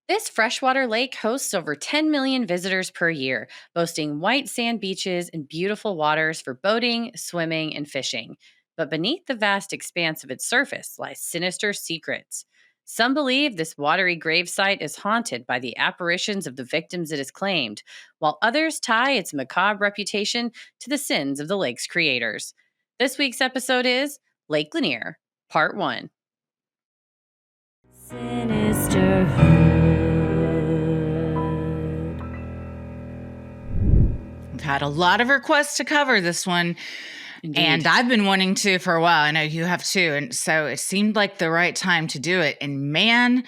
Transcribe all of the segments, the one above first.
This freshwater lake hosts over 10 million visitors per year, boasting white sand beaches and beautiful waters for boating, swimming, and fishing. But beneath the vast expanse of its surface lies sinister secrets. Some believe this watery gravesite is haunted by the apparitions of the victims it has claimed, while others tie its macabre reputation to the sins of the lake's creators. This week's episode is Lake Lanier, Part 1. Sinisterhood. We've had a lot of requests to cover this one. Indeed. And I've been wanting to for a while. I know you have too. And so it seemed like the right time to do it. And man,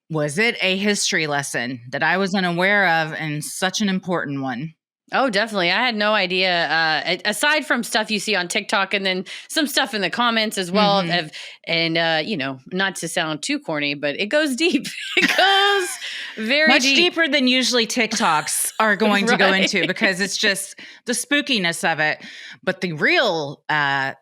was it a history lesson that I was unaware of, and such an important one. Oh, definitely. I had no idea. Aside from stuff you see on TikTok and then some stuff in the comments as well. Not to sound too corny, but it goes deep. It goes very much deep. deeper than usually TikToks are going to go into, because it's just the spookiness of it. But the real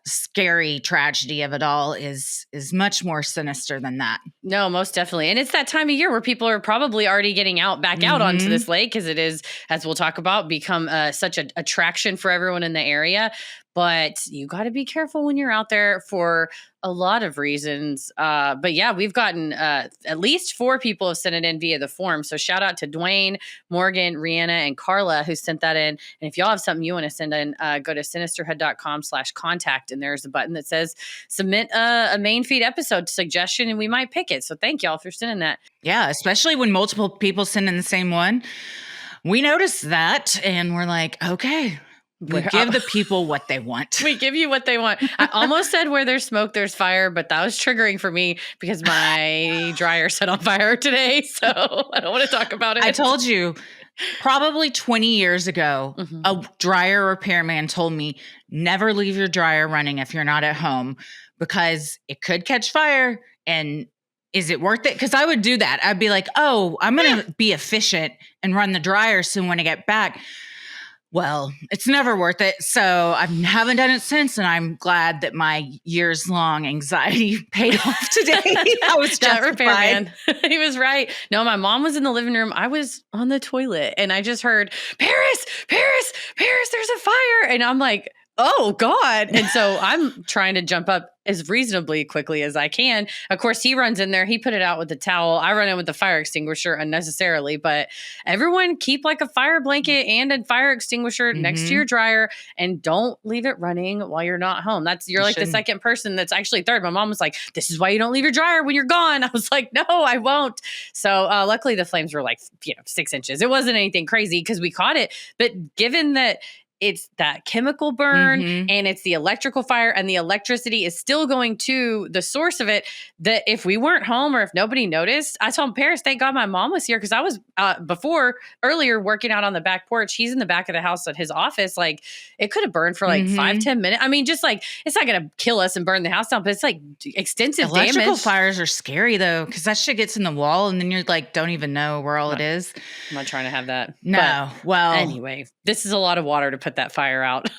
scary tragedy of it all is much more sinister than that. No, most definitely. And it's that time of year where people are probably already getting back out onto this lake, because it is, as we'll talk about, become such an attraction for everyone in the area. But you got to be careful when you're out there for a lot of reasons. But yeah, we've gotten at least 4 people have sent it in via the form. So shout out to Dwayne, Morgan, Rihanna, and Carla who sent that in. And if y'all have something you want to send in, go to sinisterhood.com/contact. And there's a button that says submit a main feed episode suggestion, and we might pick it. So thank y'all for sending that. Yeah, especially when multiple people send in the same one. We noticed that and we're like, okay, we give the people what they want. We give you what they want. I almost said where there's smoke, there's fire, but that was triggering for me because my dryer set on fire today. So I don't want to talk about it. I told you, probably 20 years ago, a dryer repairman told me, never leave your dryer running if you're not at home, because it could catch fire. And is it worth it? Because I would do that. I'd be like, oh, I'm going to be efficient and run the dryer so when I get back. Well, it's never worth it. So I haven't done it since. And I'm glad that my years-long anxiety paid off today. I was that repairman. He was right. No, my mom was in the living room. I was on the toilet and I just heard, Paris, there's a fire. And I'm like, oh God. And so I'm trying to jump up as reasonably quickly as I can. Of course, he runs in there. He put it out with the towel. I run in with the fire extinguisher unnecessarily, but everyone keep like a fire blanket and a fire extinguisher next to your dryer, and don't leave it running while you're not home. You're like the second person that's actually third. My mom was like, this is why you don't leave your dryer when you're gone. I was like, no, I won't. So luckily the flames were like, 6 inches. It wasn't anything crazy because we caught it. But given that it's that chemical burn and it's the electrical fire, and the electricity is still going to the source of it, that if we weren't home or if nobody noticed, I told Paris, thank God my mom was here, because I was earlier working out on the back porch. He's in the back of the house at his office. Like it could have burned for like 5-10 minutes. I mean, just like, it's not going to kill us and burn the house down, but it's like extensive damage. Electrical fires are scary though, because that shit gets in the wall and then you're like, don't even know where all it is. I'm not trying to have that. No. Well, anyway, this is a lot of water to put that fire out.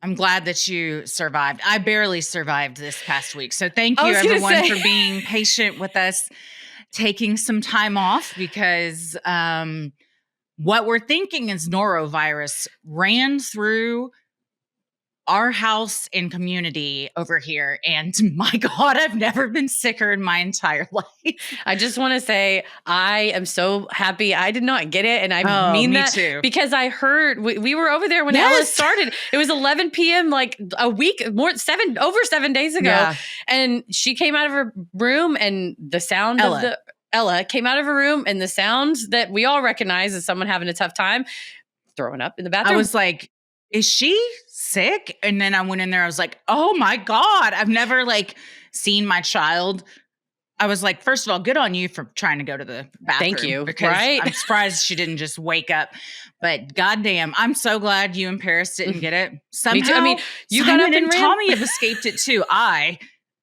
I'm glad that you survived. I barely survived this past week. So thank you everyone for being patient with us, taking some time off, because what we're thinking is norovirus ran through our house and community over here. And my God, I've never been sicker in my entire life. I just want to say, I am so happy I did not get it. And I mean that too. Because I heard we were over there when Ella started. It was 11 p.m. like a week, over 7 days ago. Yeah. And she came out of her room, and the sound of Ella came out of her room, and the sounds that we all recognize as someone having a tough time, throwing up in the bathroom. I was like, is she sick? And then I went in there. I was like, oh my God, I've never seen my child. I was like, first of all, good on you for trying to go to the bathroom. Thank you. Because right? I'm surprised she didn't just wake up. But goddamn, I'm so glad you and Paris didn't get it. Somehow, I mean, you Simon got up and Tommy have escaped it too. I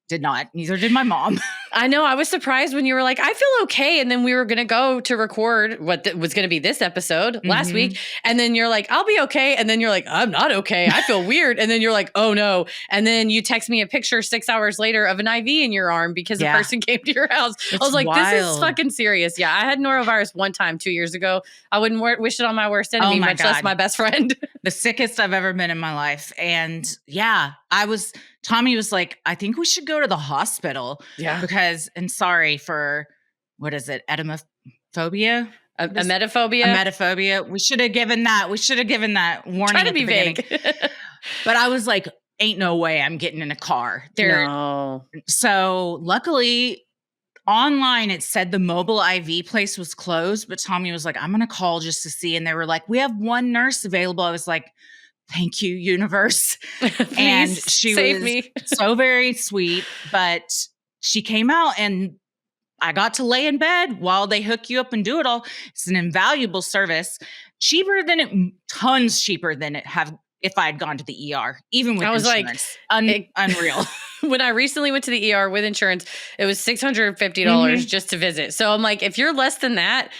did not. Neither did my mom. I know. I was surprised when you were like, I feel okay. And then we were going to go to record what was going to be this episode last week. And then you're like, I'll be okay. And then you're like, I'm not okay. I feel weird. And then you're like, oh no. And then you text me a picture 6 hours later of an IV in your arm because a person came to your house. I was like, wild. This is fucking serious. Yeah. I had norovirus one time 2 years ago. I wouldn't wish it on my worst enemy, much less my best friend. The sickest I've ever been in my life. And yeah, Tommy was like, I think we should go to the hospital. Yeah. Because, and sorry for, what is it? Edemophobia? Emetophobia? Emetophobia. We should have given that warning. Try to be vague. But I was like, ain't no way I'm getting in a car. No. So luckily online it said the mobile IV place was closed, but Tommy was like, I'm going to call just to see. And they were like, we have one nurse available. I was like, thank you, universe. And she was me. So very sweet, but she came out and I got to lay in bed while they hook you up and do it all. It's an invaluable service. Tons cheaper than if I had gone to the ER, even with insurance. Unreal. When I recently went to the ER with insurance, it was $650 just to visit. So I'm like, if you're less than that,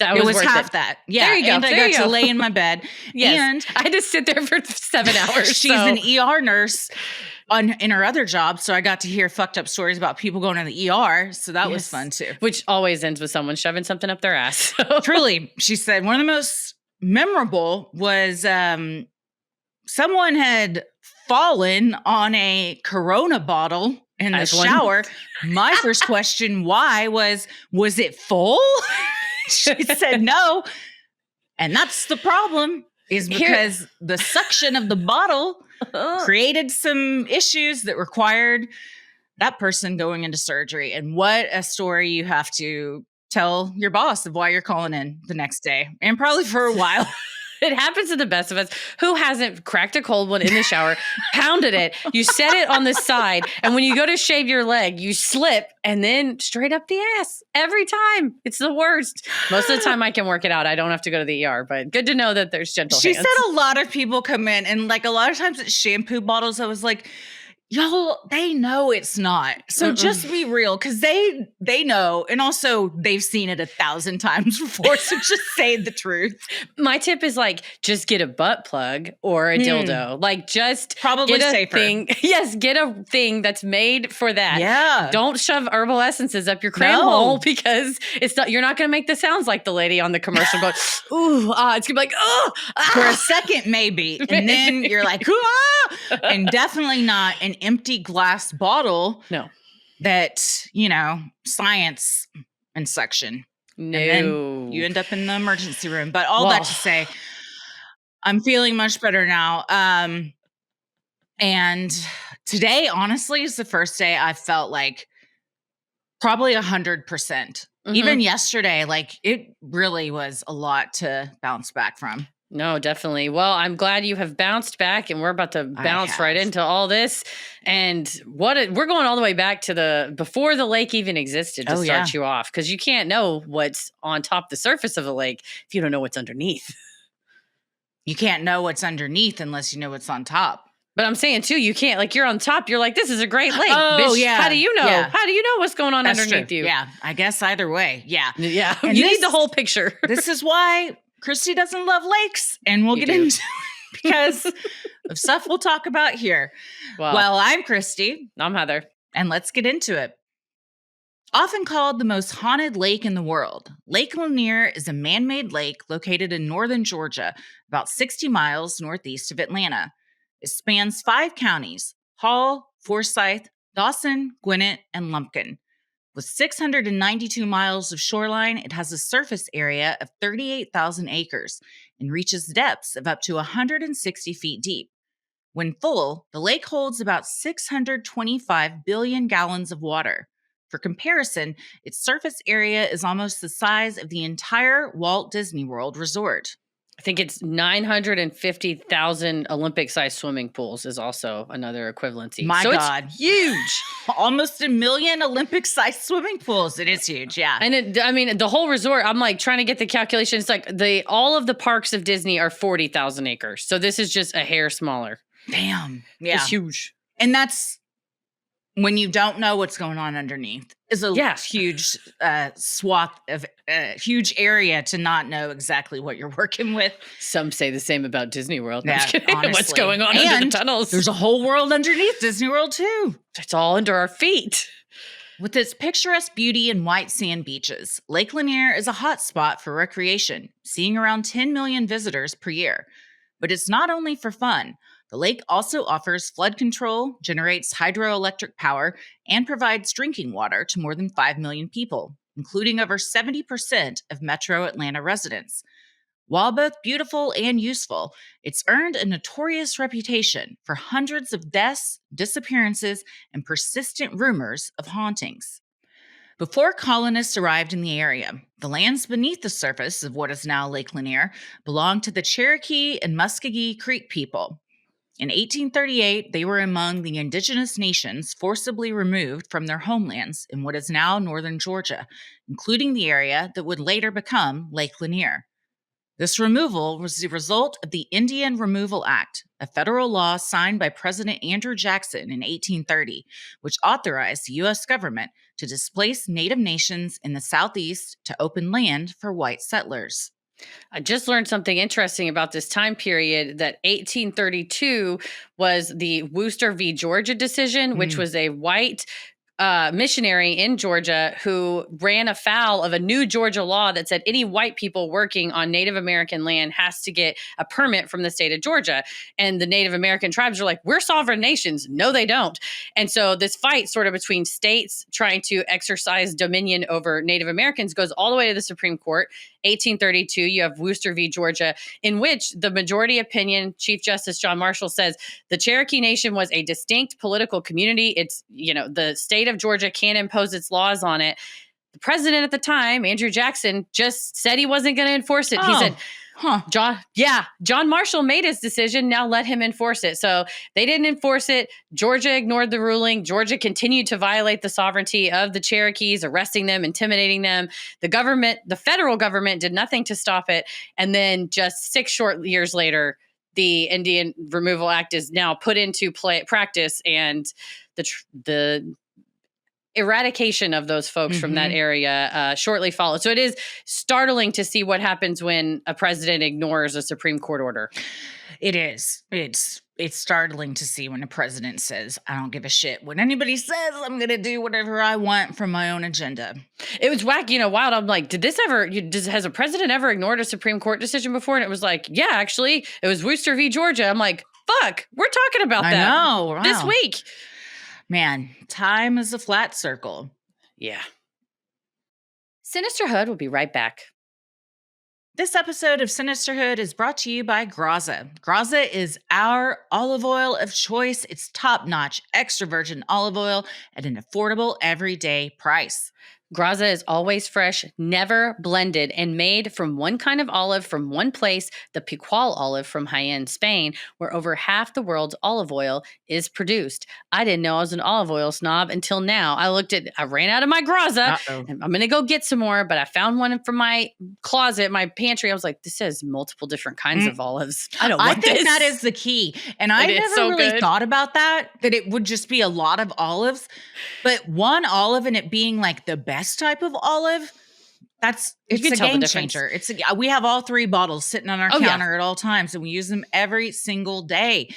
it was half that. Yeah. There you go. And I got to lay in my bed. Yes. And I had to sit there for 7 hours. She's an ER nurse in her other job. So I got to hear fucked up stories about people going to the ER. So that was fun too. Which always ends with someone shoving something up their ass. Truly. She said one of the most memorable was someone had fallen on a Corona bottle in the shower. My first question, why, was it full? She said no. And that's the problem, is because the suction of the bottle created some issues that required that person going into surgery. And what a story you have to tell your boss of why you're calling in the next day, and probably for a while. It happens to the best of us. Who hasn't cracked a cold one in the shower, pounded it, you set it on the side, and when you go to shave your leg, you slip, and then straight up the ass every time. It's the worst. Most of the time I can work it out. I don't have to go to the ER, but good to know that there's gentle hands. She said a lot of people come in, and like a lot of times it's shampoo bottles. I was like, y'all, they know it's not. So just be real, because they know. And also they've seen it 1,000 times before. So just say the truth. My tip is like, just get a butt plug or a dildo. Like just probably get a safer. Thing. Yes, get a thing that's made for that. Yeah. Don't shove herbal essences up your cram hole, because you're not going to make the sounds like the lady on the commercial going, ooh, it's going to be like, oh. For a second, maybe. And then you're like, ah! And definitely not an empty glass bottle. No. That, science and suction. No. And then you end up in the emergency room. But all that to say, I'm feeling much better now. And today, honestly, is the first day I felt like probably 100%. Even yesterday, like it really was a lot to bounce back from. No, definitely. Well, I'm glad you have bounced back, and we're about to bounce right into all this. And we're going all the way back to before the lake even existed to start you off, because you can't know what's on top the surface of a lake if you don't know what's underneath. You can't know what's underneath unless you know what's on top. But I'm saying too, you can't, like, you're on top. You're like, this is a great lake. Oh, bitch. yeah. How do you know? Yeah. How do you know what's going on underneath true. you? Yeah, I guess either way. Yeah. Yeah. You need the whole picture. This is why Christy doesn't love lakes, and we'll get into it because of stuff we'll talk about here. Well, I'm Christy. I'm Heather. And let's get into it. Often called the most haunted lake in the world, Lake Lanier is a man-made lake located in northern Georgia, about 60 miles northeast of Atlanta. It spans 5 counties: Hall, Forsyth, Dawson, Gwinnett, and Lumpkin. With 692 miles of shoreline, it has a surface area of 38,000 acres and reaches depths of up to 160 feet deep. When full, the lake holds about 625 billion gallons of water. For comparison, its surface area is almost the size of the entire Walt Disney World resort. I think it's 950,000 Olympic-sized swimming pools is also another equivalency. My God. It's huge. Almost 1 million Olympic-sized swimming pools. It is huge, yeah. And the whole resort, I'm like trying to get the calculation. It's like all of the parks of Disney are 40,000 acres. So this is just a hair smaller. Damn. Yeah. It's huge. And that's when you don't know what's going on underneath is a Yeah. huge swath of huge area to not know exactly what you're working with. Some say the same about Disney World. No, I'm Yeah, just kidding. What's honestly. going on under the tunnels? There's a whole world underneath Disney World too. It's all under our feet. With its picturesque beauty and white sand beaches, Lake Lanier is a hot spot for recreation, seeing around 10 million visitors per year. But it's not only for fun. The lake also offers flood control, generates hydroelectric power, and provides drinking water to more than 5 million people, including over 70% of metro Atlanta residents. While both beautiful and useful, it's earned a notorious reputation for hundreds of deaths, disappearances, and persistent rumors of hauntings. Before colonists arrived in the area, the lands beneath the surface of what is now Lake Lanier belonged to the Cherokee and Muskogee Creek people. In 1838, they were among the indigenous nations forcibly removed from their homelands in what is now northern Georgia, including the area that would later become Lake Lanier. This removal was the result of the Indian Removal Act, a federal law signed by President Andrew Jackson in 1830, which authorized the U.S. government to displace Native nations in the Southeast to open land for white settlers. I just learned something interesting about this time period, that 1832 was the Worcester v. Georgia decision, which was a white missionary in Georgia who ran afoul of a new Georgia law that said any white people working on Native American land has to get a permit from the state of Georgia. And the Native American tribes are like, we're sovereign nations. No, they don't. And so this fight sort of between states trying to exercise dominion over Native Americans goes all the way to the Supreme Court. 1832, you have Worcester v. Georgia, in which the majority opinion, Chief Justice John Marshall says the Cherokee Nation was a distinct political community. It's, the state of Georgia can't impose its laws on it. The president at the time, Andrew Jackson, just said he wasn't going to enforce it. He said, John Marshall made his decision. Now let him enforce it. So they didn't enforce it. Georgia ignored the ruling. Georgia continued to violate the sovereignty of the Cherokees, arresting them, intimidating them. The federal government did nothing to stop it. And then just 6 short years later, the Indian Removal Act is now put into practice, and the eradication of those folks from that area shortly followed. So it is startling to see what happens when a president ignores a Supreme Court order. It is. It's startling to see when a president says, I don't give a shit. When anybody says I'm going to do whatever I want from my own agenda. It was wacky, wild. I'm like, has a president ever ignored a Supreme Court decision before? And it was like, yeah, actually, it was Worcester v. Georgia. I'm like, fuck, we're talking about that know, wow. this week. Man, time is a flat circle. Yeah. Sinisterhood will be right back. This episode of Sinisterhood is brought to you by Graza. Graza is our olive oil of choice. It's top-notch, extra virgin olive oil at an affordable, everyday price. Graza is always fresh, never blended, and made from one kind of olive from one place, the Picual olive from Jaén, Spain, where over half the world's olive oil is produced. I didn't know I was an olive oil snob until now. I ran out of my Graza. And I'm going to go get some more, but I found one from my closet, my pantry. I was like, this has multiple different kinds of olives. I think that is the key. And I never really thought about that it would just be a lot of olives. But one olive and it being like the best type of olive, it's a game changer. We have all 3 bottles sitting on our counter at all times, and we use them every single day.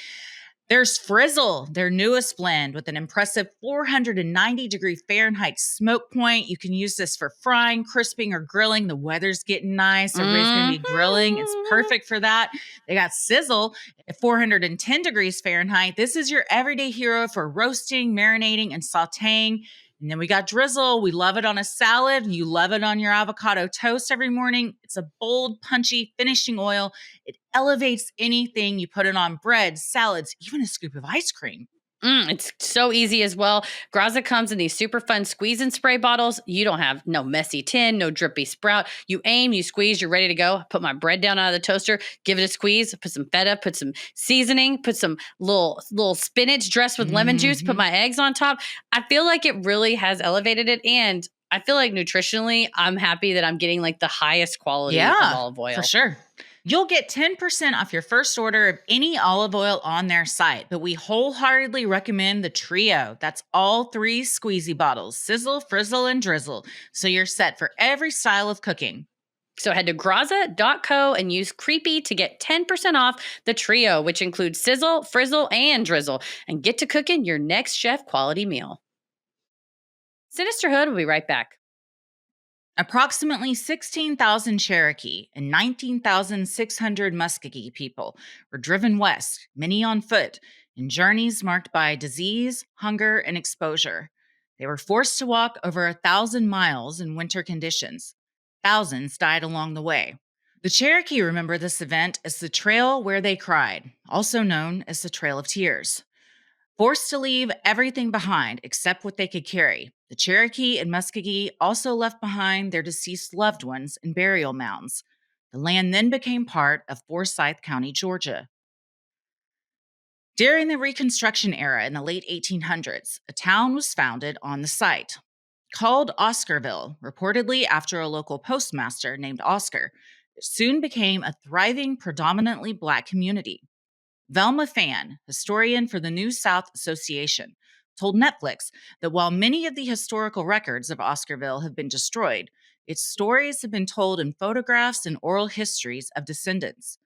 There's Frizzle, their newest blend with an impressive 490-degree Fahrenheit smoke point. You can use this for frying, crisping, or grilling. The weather's getting nice. Everybody's going to be grilling. It's perfect for that. They got Sizzle at 410 degrees Fahrenheit. This is your everyday hero for roasting, marinating, and sauteing. And then we got Drizzle. We love it on a salad. You love it on your avocado toast every morning. It's a bold, punchy finishing oil. It elevates anything. You put it on bread, salads, even a scoop of ice cream. It's so easy as well. Graza comes in these super fun squeeze and spray bottles. You don't have no messy tin, no drippy sprout. You aim, you squeeze, you're ready to go. Put my bread down out of the toaster, give it a squeeze, put some feta, put some seasoning, put some little spinach dressed with lemon juice, put my eggs on top. I feel like it really has elevated it. And I feel like nutritionally, I'm happy that I'm getting like the highest quality of olive oil. For sure. You'll get 10% off your first order of any olive oil on their site, but we wholeheartedly recommend the trio. That's all 3 squeezy bottles, sizzle, frizzle, and drizzle. So you're set for every style of cooking. So head to graza.co and use creepy to get 10% off the trio, which includes sizzle, frizzle, and drizzle, and get to cooking your next chef quality meal. Sinisterhood will be right back. Approximately 16,000 Cherokee and 19,600 Muskogee people were driven west, many on foot, in journeys marked by disease, hunger, and exposure. They were forced to walk over 1,000 miles in winter conditions. Thousands died along the way. The Cherokee remember this event as the Trail Where They Cried, also known as the Trail of Tears. Forced to leave everything behind except what they could carry, the Cherokee and Muskogee also left behind their deceased loved ones in burial mounds. The land then became part of Forsyth County, Georgia. During the Reconstruction era in the late 1800s, a town was founded on the site. Called Oscarville, reportedly after a local postmaster named Oscar, it soon became a thriving, predominantly Black community. Velma Fan, historian for the New South Association, told Netflix that while many of the historical records of Oscarville have been destroyed, its stories have been told in photographs and oral histories of descendants.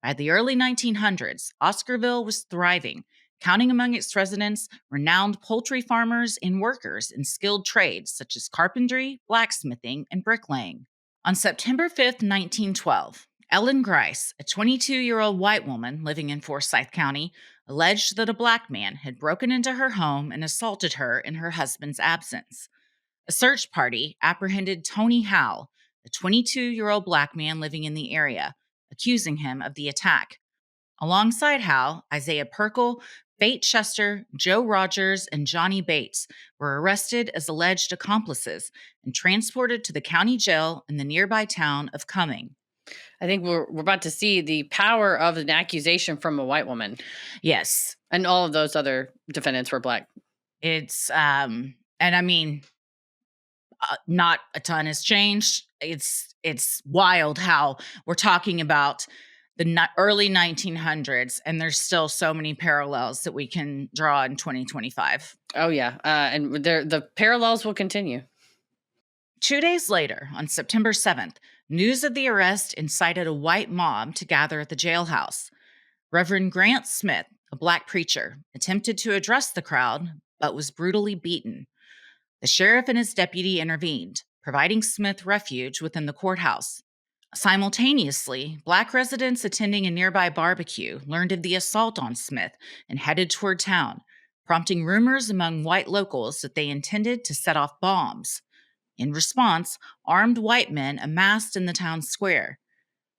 By the early 1900s, Oscarville was thriving, counting among its residents renowned poultry farmers and workers in skilled trades such as carpentry, blacksmithing, and bricklaying. On September 5, 1912, Ellen Grice, a 22-year-old white woman living in Forsyth County, alleged that a Black man had broken into her home and assaulted her in her husband's absence. A search party apprehended Tony Howell, a 22-year-old Black man living in the area, accusing him of the attack. Alongside Howell, Isaiah Perkle, Fate Chester, Joe Rogers, and Johnny Bates were arrested as alleged accomplices and transported to the county jail in the nearby town of Cumming. I think we're about to see the power of an accusation from a white woman. Yes. And all of those other defendants were Black. It's, and I mean, not a ton has changed. It's wild how we're talking about the early 1900s, and there's still so many parallels that we can draw in 2025. Oh, yeah. And the parallels will continue. 2 days later, on September 7th, news of the arrest incited a white mob to gather at the jailhouse. Reverend Grant Smith, a Black preacher, attempted to address the crowd, but was brutally beaten. The sheriff and his deputy intervened, providing Smith refuge within the courthouse. Simultaneously, Black residents attending a nearby barbecue learned of the assault on Smith and headed toward town, prompting rumors among white locals that they intended to set off bombs. In response, armed white men amassed in the town square.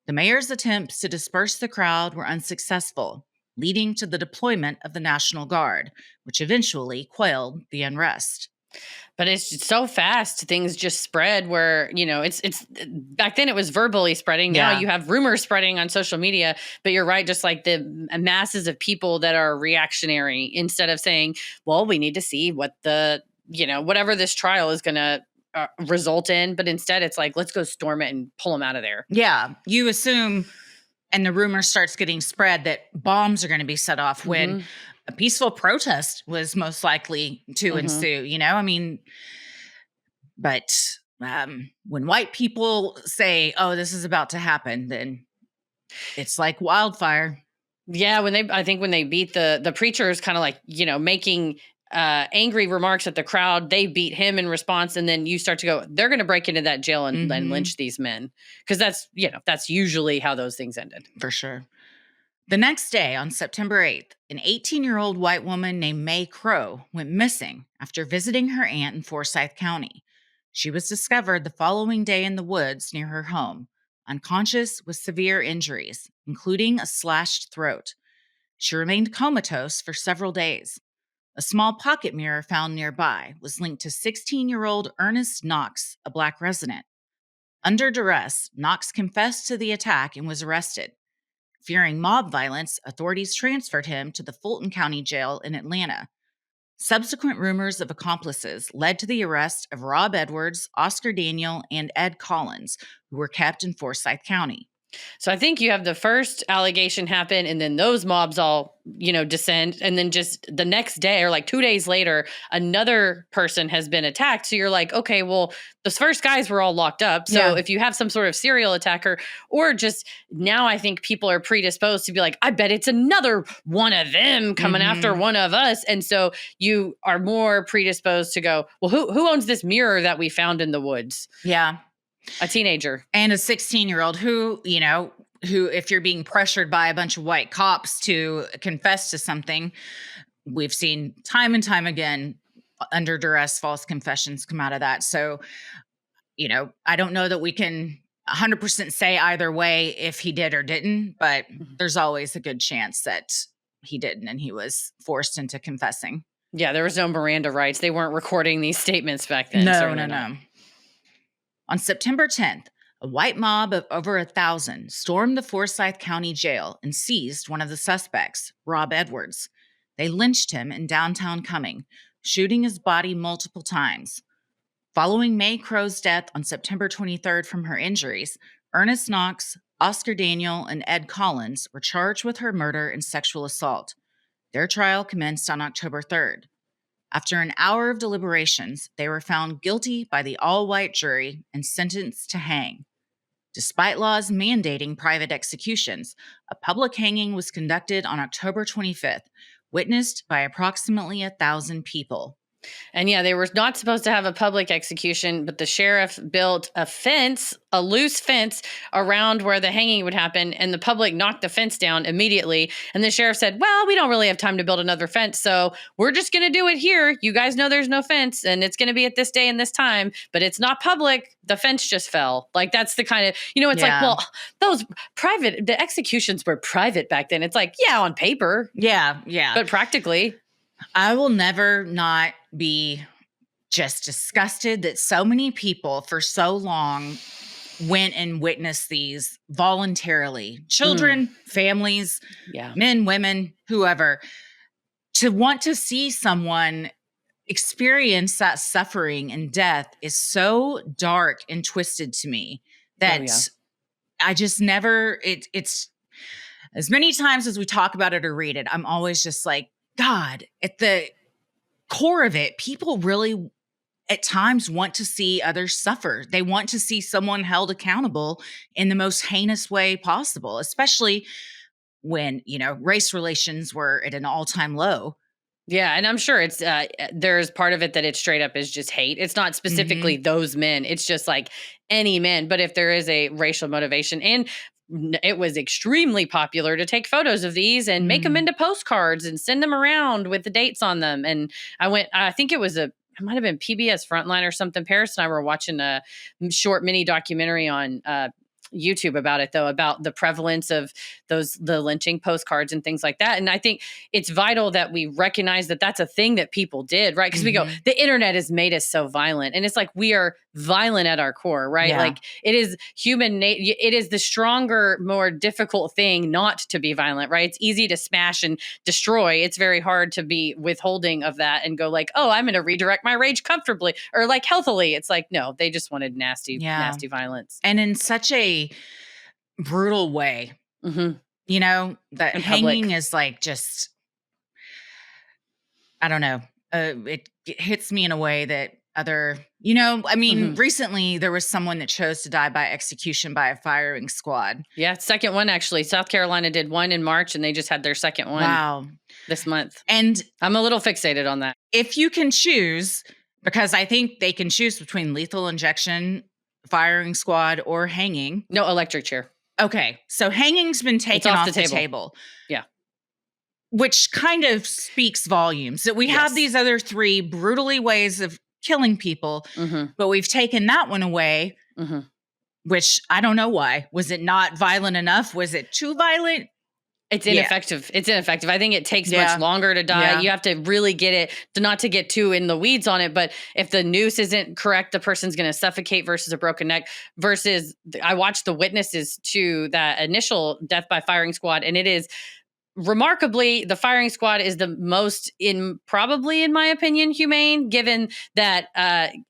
The mayor's attempts to disperse the crowd were unsuccessful, leading to the deployment of the National Guard, which eventually quelled the unrest. But it's so fast. Things just spread where, it's back then it was verbally spreading. Now you have rumors spreading on social media, but you're right. Just like the masses of people that are reactionary, instead of saying, well, we need to see what whatever this trial is going to result in. But instead it's like, let's go storm it and pull them out of there. Yeah. You assume, and the rumor starts getting spread that bombs are going to be set off when a peaceful protest was most likely to ensue, but when white people say, oh, this is about to happen, then it's like wildfire. Yeah. I think when they beat the preachers, kind of like, making angry remarks at the crowd, they beat him in response. And then you start to go, they're going to break into that jail and lynch these men. Cause that's usually how those things ended. For sure. The next day, on September 8th, an 18-year-old white woman named Mae Crow went missing after visiting her aunt in Forsyth County. She was discovered the following day in the woods near her home, unconscious with severe injuries, including a slashed throat. She remained comatose for several days. A small pocket mirror found nearby was linked to 16-year-old Ernest Knox, a Black resident. Under duress, Knox confessed to the attack and was arrested. Fearing mob violence, authorities transferred him to the Fulton County Jail in Atlanta. Subsequent rumors of accomplices led to the arrest of Rob Edwards, Oscar Daniel, and Ed Collins, who were kept in Forsyth County. So I think you have the first allegation happen, and then those mobs all, descend. And then just the next day or like 2 days later, another person has been attacked. So you're like, okay, well, those first guys were all locked up. So if you have some sort of serial attacker, or just now, I think people are predisposed to be like, I bet it's another one of them coming after one of us. And so you are more predisposed to go, well, who owns this mirror that we found in the woods? Yeah. A teenager. And a 16-year-old who, if you're being pressured by a bunch of white cops to confess to something, we've seen time and time again, under duress, false confessions come out of that. So, I don't know that we can 100% say either way if he did or didn't, but there's always a good chance that he didn't and he was forced into confessing. Yeah, there was no Miranda rights. They weren't recording these statements back then. No. On September 10th, a white mob of over 1,000 stormed the Forsyth County Jail and seized one of the suspects, Rob Edwards. They lynched him in downtown Cumming, shooting his body multiple times. Following Mae Crow's death on September 23rd from her injuries, Ernest Knox, Oscar Daniel, and Ed Collins were charged with her murder and sexual assault. Their trial commenced on October 3rd. After an hour of deliberations, they were found guilty by the all-white jury and sentenced to hang. Despite laws mandating private executions, a public hanging was conducted on October 25th, witnessed by approximately 1,000 people. And yeah, they were not supposed to have a public execution, but the sheriff built a loose fence around where the hanging would happen, and the public knocked the fence down immediately. And the sheriff said, well, we don't really have time to build another fence, so we're just going to do it here. You guys know there's no fence, and it's going to be at this day and this time, but it's not public. The fence just fell. Like, that's the kind of, it's like, well, the executions were private back then. It's like, yeah, on paper. Yeah. But practically. I will never not be just disgusted that so many people for so long went and witnessed these voluntarily. Children, families, men, women, whoever. To want to see someone experience that suffering and death is so dark and twisted to me that I just never, it's as many times as we talk about it or read it, I'm always just like, God, at the core of it, people really at times want to see others suffer. They want to see someone held accountable in the most heinous way possible, especially when, race relations were at an all-time low. Yeah, and I'm sure it's there's part of it that it straight up is just hate. It's not specifically those men. It's just like any men. But if there is a racial motivation, and it was extremely popular to take photos of these and make them into postcards and send them around with the dates on them. And I think it might have been PBS Frontline or something. Paris and I were watching a short mini documentary on YouTube about it, though, about the prevalence of the lynching postcards and things like that. And I think it's vital that we recognize that that's a thing that people did, right? Because we go, the internet has made us so violent. And it's like, we are violent at our core, right? Like, it is it is the stronger, more difficult thing not to be violent, right? It's easy to smash and destroy. It's very hard to be withholding of that and go like, oh, I'm going to redirect my rage comfortably or like healthily. It's like, no, they just wanted nasty violence. And in such a brutal way, that hanging is like, just, I don't know. It hits me in a way that recently there was someone that chose to die by execution by a firing squad. Yeah. Second one, actually. South Carolina did one in March and they just had their second one this month. And I'm a little fixated on that. If you can choose, because I think they can choose between lethal injection, firing squad, or hanging. No, electric chair. Okay. So hanging's been taken off the table. Yeah. Which kind of speaks volumes that we have these other three brutally ways of killing people, but we've taken that one away, which I don't know why. Was it not violent enough? Was it too violent? It's ineffective. It's ineffective. I think it takes much longer to die. Yeah. You have to really get it, not to get too in the weeds on it. But if the noose isn't correct, the person's going to suffocate versus a broken neck. Versus, I watched the witnesses to that initial death by firing squad, and it is remarkably, the firing squad is the most probably in my opinion, humane, given that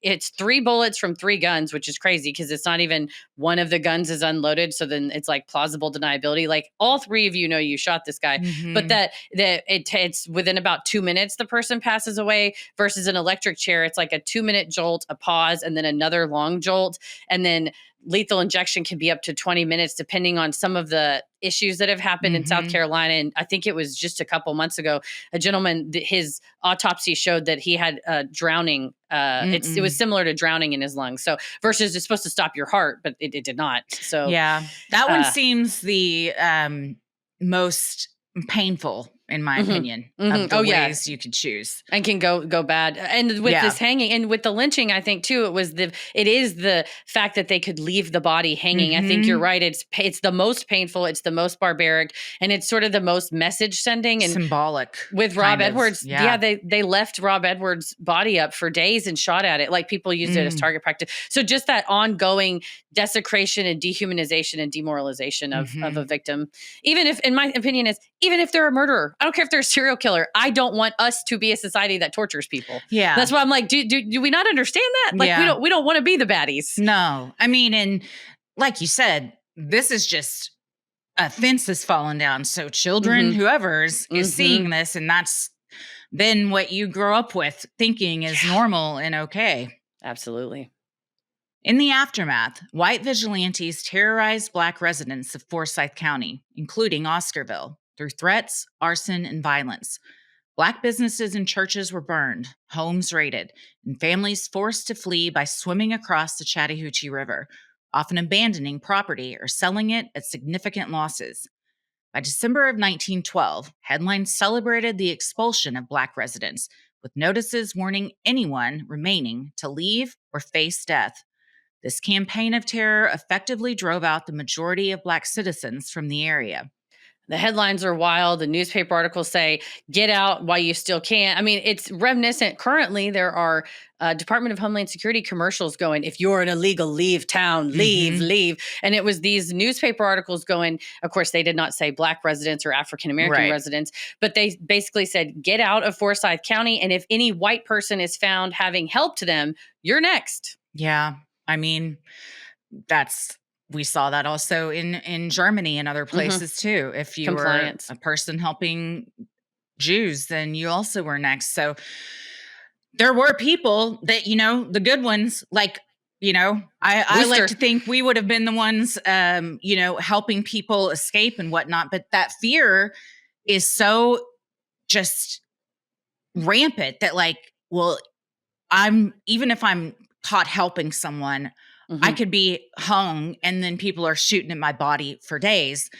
it's 3 bullets from 3 guns, which is crazy because it's not even one of the guns is unloaded. So then it's like plausible deniability. Like all 3 of you know you shot this guy, but that it's within about 2 minutes the person passes away versus an electric chair. It's like a 2-minute jolt, a pause, and then another long jolt, and then lethal injection can be up to 20 minutes depending on some of the issues that have happened in South Carolina. And I think it was just a couple months ago, a gentleman, his autopsy showed that he had drowning. It was similar to drowning in his lungs. So versus it's supposed to stop your heart, but it did not. So yeah, that one seems the most painful in my opinion of the ways you could choose, and can go bad. And with this hanging and with the lynching, I think too, it is the fact that they could leave the body hanging. I think you're right. It's the most painful. It's the most barbaric, and it's sort of the most message sending and symbolic. With Rob Edwards, they left Rob Edwards' body up for days and shot at it. Like people used it as target practice. So just that ongoing desecration and dehumanization and demoralization of a victim, even if, in my opinion, even if they're a murderer. I don't care if they're a serial killer. I don't want us to be a society that tortures people. Yeah. That's why I'm like, do we not understand that? Like we don't want to be the baddies. No. I mean, and like you said, this is just a fence has fallen down. So children, whoever's is seeing this, and that's then what you grow up with thinking is normal and okay. Absolutely. In the aftermath, white vigilantes terrorized Black residents of Forsyth County, including Oscarville, through threats, arson, and violence. Black businesses and churches were burned, homes raided, and families forced to flee by swimming across the Chattahoochee River, often abandoning property or selling it at significant losses. By December of 1912, headlines celebrated the expulsion of Black residents, with notices warning anyone remaining to leave or face death. This campaign of terror effectively drove out the majority of Black citizens from the area. The headlines are wild. The newspaper articles say, get out while you still can. I mean, it's reminiscent. Currently, there are Department of Homeland Security commercials going, if you're an illegal, leave town, leave. And it was these newspaper articles going, of course, they did not say Black residents or African-American residents, but they basically said, get out of Forsyth County. And if any white person is found having helped them, you're next. Yeah. I mean, we saw that also in Germany and other places too. If you were a person helping Jews, then you also were next. So there were people that, the good ones, like, I like to think we would have been the ones, helping people escape and whatnot. But that fear is so just rampant that even if I'm caught helping someone, I could be hung and then people are shooting at my body for days.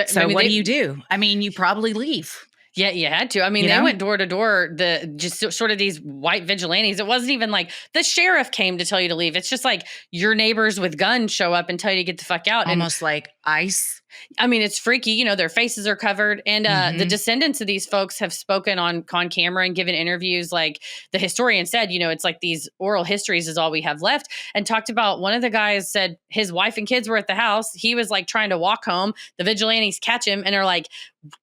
So what do you do? I mean, you probably leave. Yeah, you had to. I mean, they went door to door, just sort of these white vigilantes. It wasn't even like the sheriff came to tell you to leave. It's just like your neighbors with guns show up and tell you to get the fuck out. Almost like ICE. I mean, it's freaky. Their faces are covered. And the descendants of these folks have spoken on camera and given interviews. Like the historian said, it's like these oral histories is all we have left. And talked about one of the guys said his wife and kids were at the house. He was like trying to walk home. The vigilantes catch him and are like,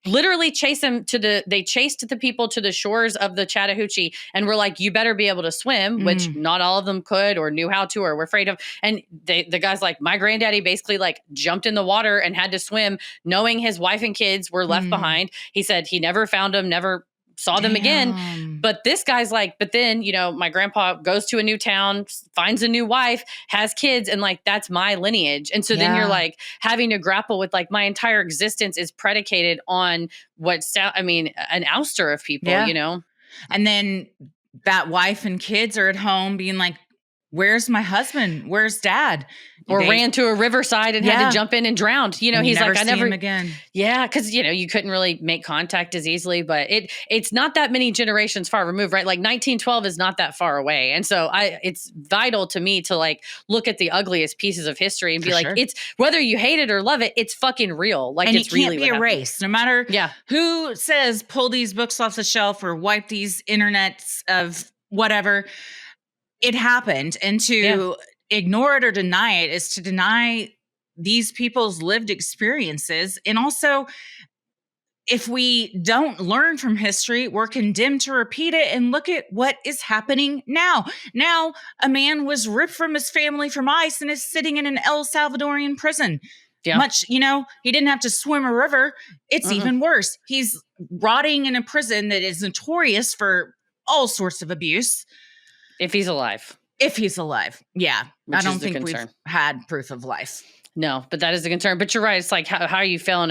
literally chased the people to the shores of the Chattahoochee and were like, you better be able to swim, which not all of them could or knew how to or were afraid of. And the guy's like, my granddaddy basically like jumped in the water and had to swim knowing his wife and kids were left behind. He said he never found them, never saw them again. But this guy's like, but then, my grandpa goes to a new town, finds a new wife, has kids, and like, that's my lineage. And so then you're like having to grapple with like, my entire existence is predicated on an ouster of people, And then that wife and kids are at home being like, where's my husband? Where's dad? Or ran to a riverside and had to jump in and drowned. He's like, I never see him again. Yeah, because you couldn't really make contact as easily, but it's not that many generations far removed, right? Like 1912 is not that far away, and so it's vital to me to like look at the ugliest pieces of history and be like, it's whether you hate it or love it, it's fucking real. Like, and it's it can't really be erased, no matter who says pull these books off the shelf or wipe these internets of whatever. It happened, and to ignore it or deny it is to deny these people's lived experiences. And also, if we don't learn from history, we're condemned to repeat it. And look at what is happening now. Now, a man was ripped from his family from ICE and is sitting in an El Salvadorian prison. Yeah. He didn't have to swim a river. It's even worse. He's rotting in a prison that is notorious for all sorts of abuse. If he's alive. Yeah. Which I don't think we've had proof of life. No, but that is a concern. But you're right. It's like, how are you failing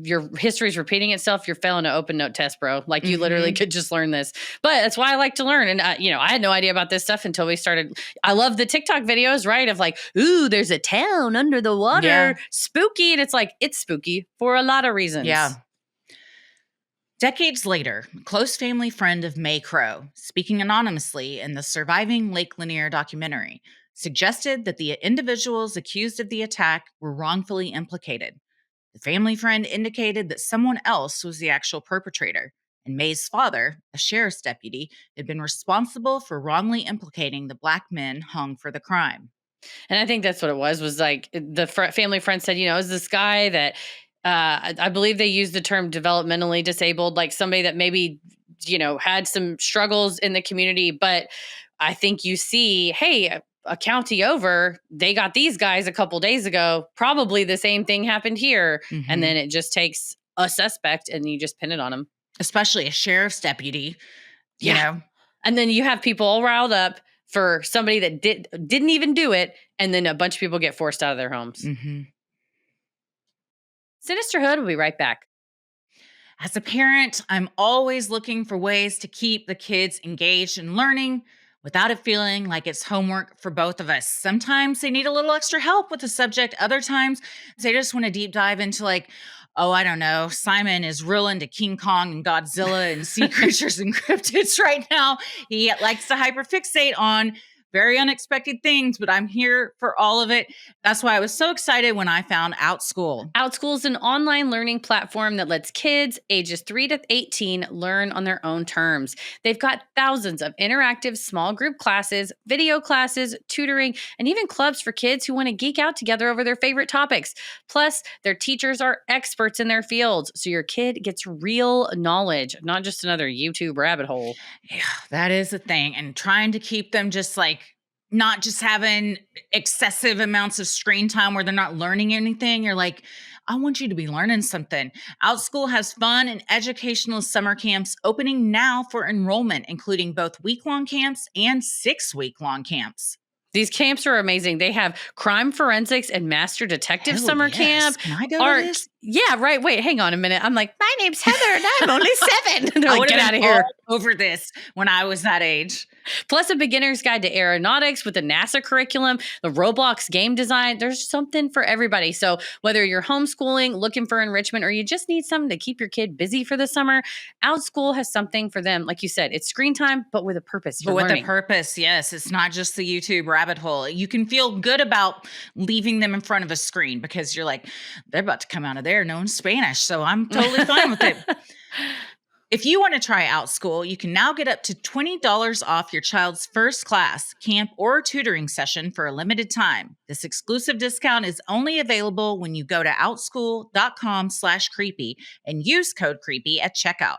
your history is repeating itself. You're failing an open note test, bro. Like you literally could just learn this. But that's why I like to learn. And I had no idea about this stuff until we started. I love the TikTok videos, right? Of like, ooh, there's a town under the water, spooky. And it's like, it's spooky for a lot of reasons. Yeah. Decades later, a close family friend of May Crow, speaking anonymously in the Surviving Lake Lanier documentary, suggested that the individuals accused of the attack were wrongfully implicated. The family friend indicated that someone else was the actual perpetrator, and May's father, a sheriff's deputy, had been responsible for wrongly implicating the Black men hung for the crime. And I think that's what it was like the family friend said, is this guy that I believe they used the term developmentally disabled, like somebody that maybe, had some struggles in the community. But I think you see, hey, a county over, they got these guys a couple days ago. Probably the same thing happened here. And then it just takes a suspect and you just pin it on them. Especially a sheriff's deputy, you know. And then you have people all riled up for somebody that didn't even do it. And then a bunch of people get forced out of their homes. Sinisterhood will be right back. As a parent, I'm always looking for ways to keep the kids engaged in learning without it feeling like it's homework for both of us. Sometimes they need a little extra help with the subject. Other times they just want to deep dive into like, oh, I don't know, Simon is real into King Kong and Godzilla and sea creatures and cryptids right now. He likes to hyperfixate on very unexpected things, but I'm here for all of it. That's why I was so excited when I found OutSchool. OutSchool is an online learning platform that lets kids ages 3 to 18 learn on their own terms. They've got thousands of interactive small group classes, video classes, tutoring, and even clubs for kids who want to geek out together over their favorite topics. Plus, their teachers are experts in their fields, so your kid gets real knowledge, not just another YouTube rabbit hole. Yeah, that is a thing. And trying to keep them just like not just having excessive amounts of screen time where they're not learning anything. You're like, I want you to be learning something. OutSchool has fun and educational summer camps opening now for enrollment, including both week-long camps and 6-week-long camps. These camps are amazing. They have crime forensics and master detective summer camp. Can I go to this? Yeah, right. Wait, hang on a minute. I'm like, my name's Heather and I'm only 7. And they're like, get out of here. Over this when I was that age. Plus a beginner's guide to aeronautics with the NASA curriculum, the Roblox game design. There's something for everybody. So whether you're homeschooling, looking for enrichment, or you just need something to keep your kid busy for the summer, OutSchool has something for them. Like you said, it's screen time, but with a purpose. But with a purpose, yes. It's not just the YouTube rabbit hole. You can feel good about leaving them in front of a screen because you're like, they're about to come out of there knowing Spanish. So I'm totally fine with it. If you want to try OutSchool, you can now get up to $20 off your child's first class, camp, or tutoring session for a limited time. This exclusive discount is only available when you go to outschool.com/creepy and use code creepy at checkout.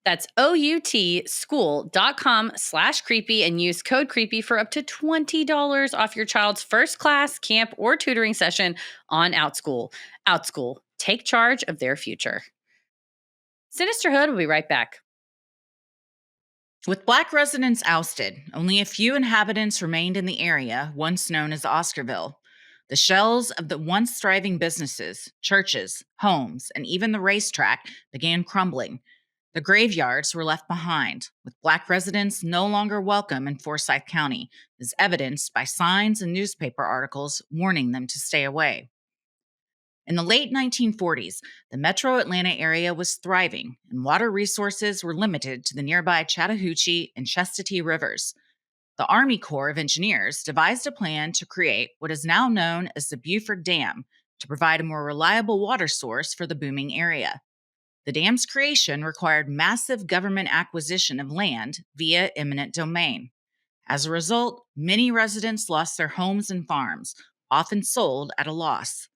That's outschool.com/creepy and use code creepy for up to $20 off your child's first class, camp, or tutoring session on OutSchool. OutSchool, take charge of their future. Sinisterhood will be right back. With Black residents ousted, only a few inhabitants remained in the area, once known as Oscarville. The shells of the once thriving businesses, churches, homes, and even the racetrack began crumbling. The graveyards were left behind, with Black residents no longer welcome in Forsyth County, as evidenced by signs and newspaper articles warning them to stay away. In the late 1940s, the metro Atlanta area was thriving, and water resources were limited to the nearby Chattahoochee and Chestatee rivers. The Army Corps of Engineers devised a plan to create what is now known as the Buford Dam to provide a more reliable water source for the booming area. The dam's creation required massive government acquisition of land via eminent domain. As a result, many residents lost their homes and farms, often sold at a loss.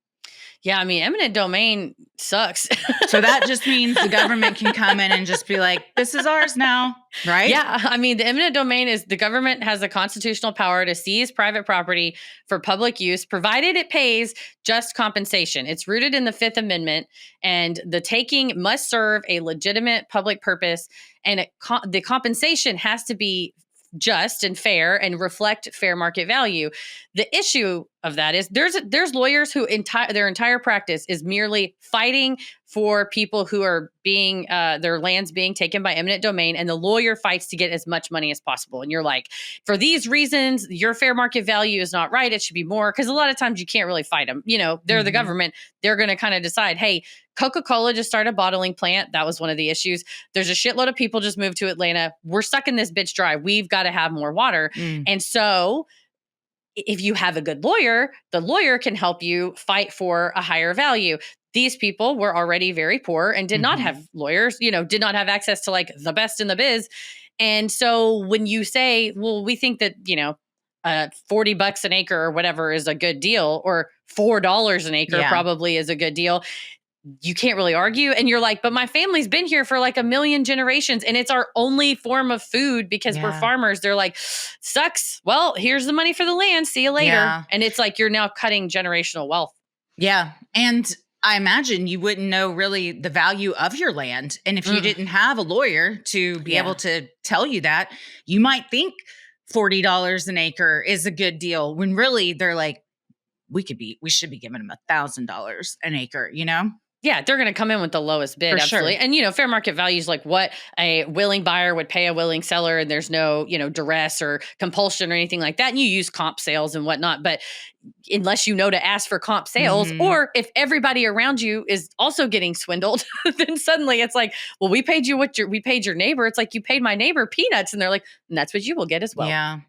Yeah, I mean, eminent domain sucks. So that just means the government can come in and just be like, this is ours now, right? Yeah, I mean, the eminent domain is the government has the constitutional power to seize private property for public use, provided it pays just compensation. It's rooted in the Fifth Amendment, and the taking must serve a legitimate public purpose, and the compensation has to be just and fair and reflect fair market value. The issue of that is there's lawyers who their entire practice is merely fighting for people who are being their lands being taken by eminent domain, and the lawyer fights to get as much money as possible. And you're like, for these reasons, your fair market value is not right. It should be more, because a lot of times you can't really fight them. You know, they're the government. They're going to kind of decide, hey, Coca-Cola just started a bottling plant. That was one of the issues. There's a shitload of people just moved to Atlanta. We're sucking this bitch dry. We've got to have more water. And so if you have a good lawyer, the lawyer can help you fight for a higher value. These people were already very poor and did not have lawyers, you know, did not have access to like the best in the biz. And so when you say, well, we think that, you know, $40 an acre or whatever is a good deal, or $4 an acre probably is a good deal, you can't really argue. And you're like, but my family's been here for like a million generations and it's our only form of food because we're farmers. They're like, sucks. Well, here's the money for the land. See you later. Yeah. And it's like, you're now cutting generational wealth. Yeah. And I imagine you wouldn't know really the value of your land. And if you didn't have a lawyer to be able to tell you that, you might think $40 an acre is a good deal, when really they're like, we should be giving them $1,000 an acre, you know? Yeah, they're going to come in with the lowest bid. For absolutely. Sure. And, you know, fair market value is like what a willing buyer would pay a willing seller. And there's no, you know, duress or compulsion or anything like that. And you use comp sales and whatnot. But unless you know to ask for comp sales, or if everybody around you is also getting swindled, then suddenly it's like, well, we paid you we paid your neighbor. It's like, you paid my neighbor peanuts. And they're like, and that's what you will get as well. Yeah.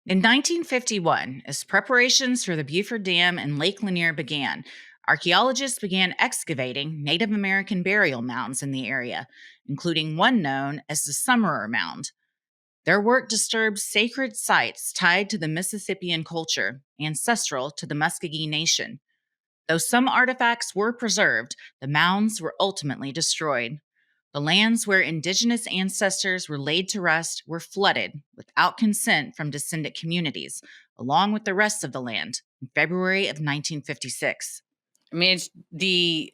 In 1951, as preparations for the Beaufort Dam and Lake Lanier began, archaeologists began excavating Native American burial mounds in the area, including one known as the Summerer Mound. Their work disturbed sacred sites tied to the Mississippian culture, ancestral to the Muskogee Nation. Though some artifacts were preserved, the mounds were ultimately destroyed. The lands where indigenous ancestors were laid to rest were flooded without consent from descendant communities, along with the rest of the land, in February of 1956. I mean, it's the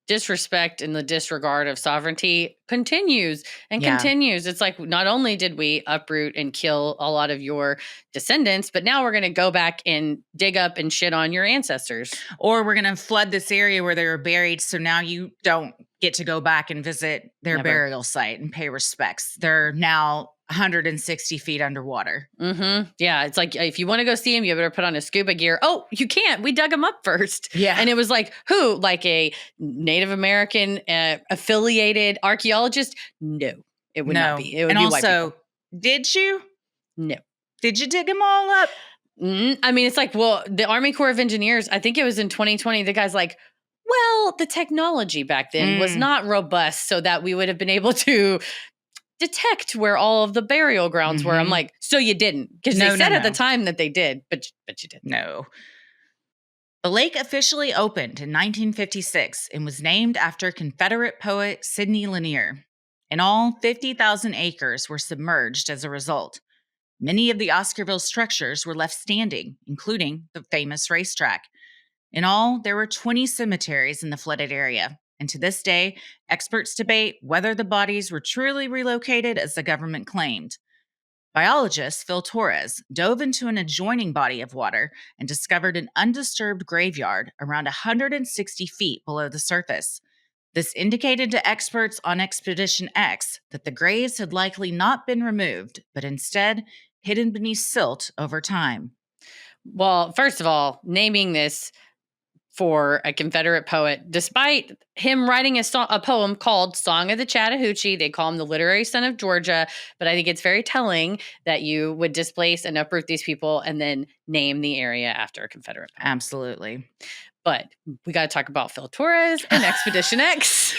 disrespect and the disregard of sovereignty continues and continues. It's like, not only did we uproot and kill a lot of your descendants, but now we're going to go back and dig up and shit on your ancestors. Or we're going to flood this area where they were buried, so now you don't get to go back and visit their burial site and pay respects. They're now 160 feet underwater. Yeah, it's like, if you want to go see him, you better put on a scuba gear. Oh, you can't. We dug him up first. Yeah. And it was like, who? Like a Native American affiliated archaeologist? No, it would not be. It would and be also, white people. Did you? No. Did you dig them all up? I mean, it's like, well, the Army Corps of Engineers, I think it was in 2020, the guy's like, well, the technology back then was not robust so that we would have been able to detect where all of the burial grounds were. I'm like, so you didn't? Because they said at the time that they did, but you didn't. No. The lake officially opened in 1956 and was named after Confederate poet Sidney Lanier. In all, 50,000 acres were submerged as a result. Many of the Oscarville structures were left standing, including the famous racetrack. In all, there were 20 cemeteries in the flooded area. And to this day, experts debate whether the bodies were truly relocated as the government claimed. Biologist Phil Torres dove into an adjoining body of water and discovered an undisturbed graveyard around 160 feet below the surface. This indicated to experts on Expedition X that the graves had likely not been removed, but instead hidden beneath silt over time. Well, first of all, naming this for a Confederate poet, despite him writing a poem called Song of the Chattahoochee. They call him the literary son of Georgia. But I think it's very telling that you would displace and uproot these people and then name the area after a Confederate poet. Absolutely. But we got to talk about Phil Torres and Expedition X.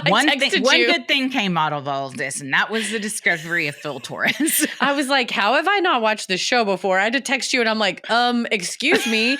One good thing came out of all of this, and that was the discovery of Phil Torres. I was like, how have I not watched this show before? I had to text you, and I'm like, excuse me.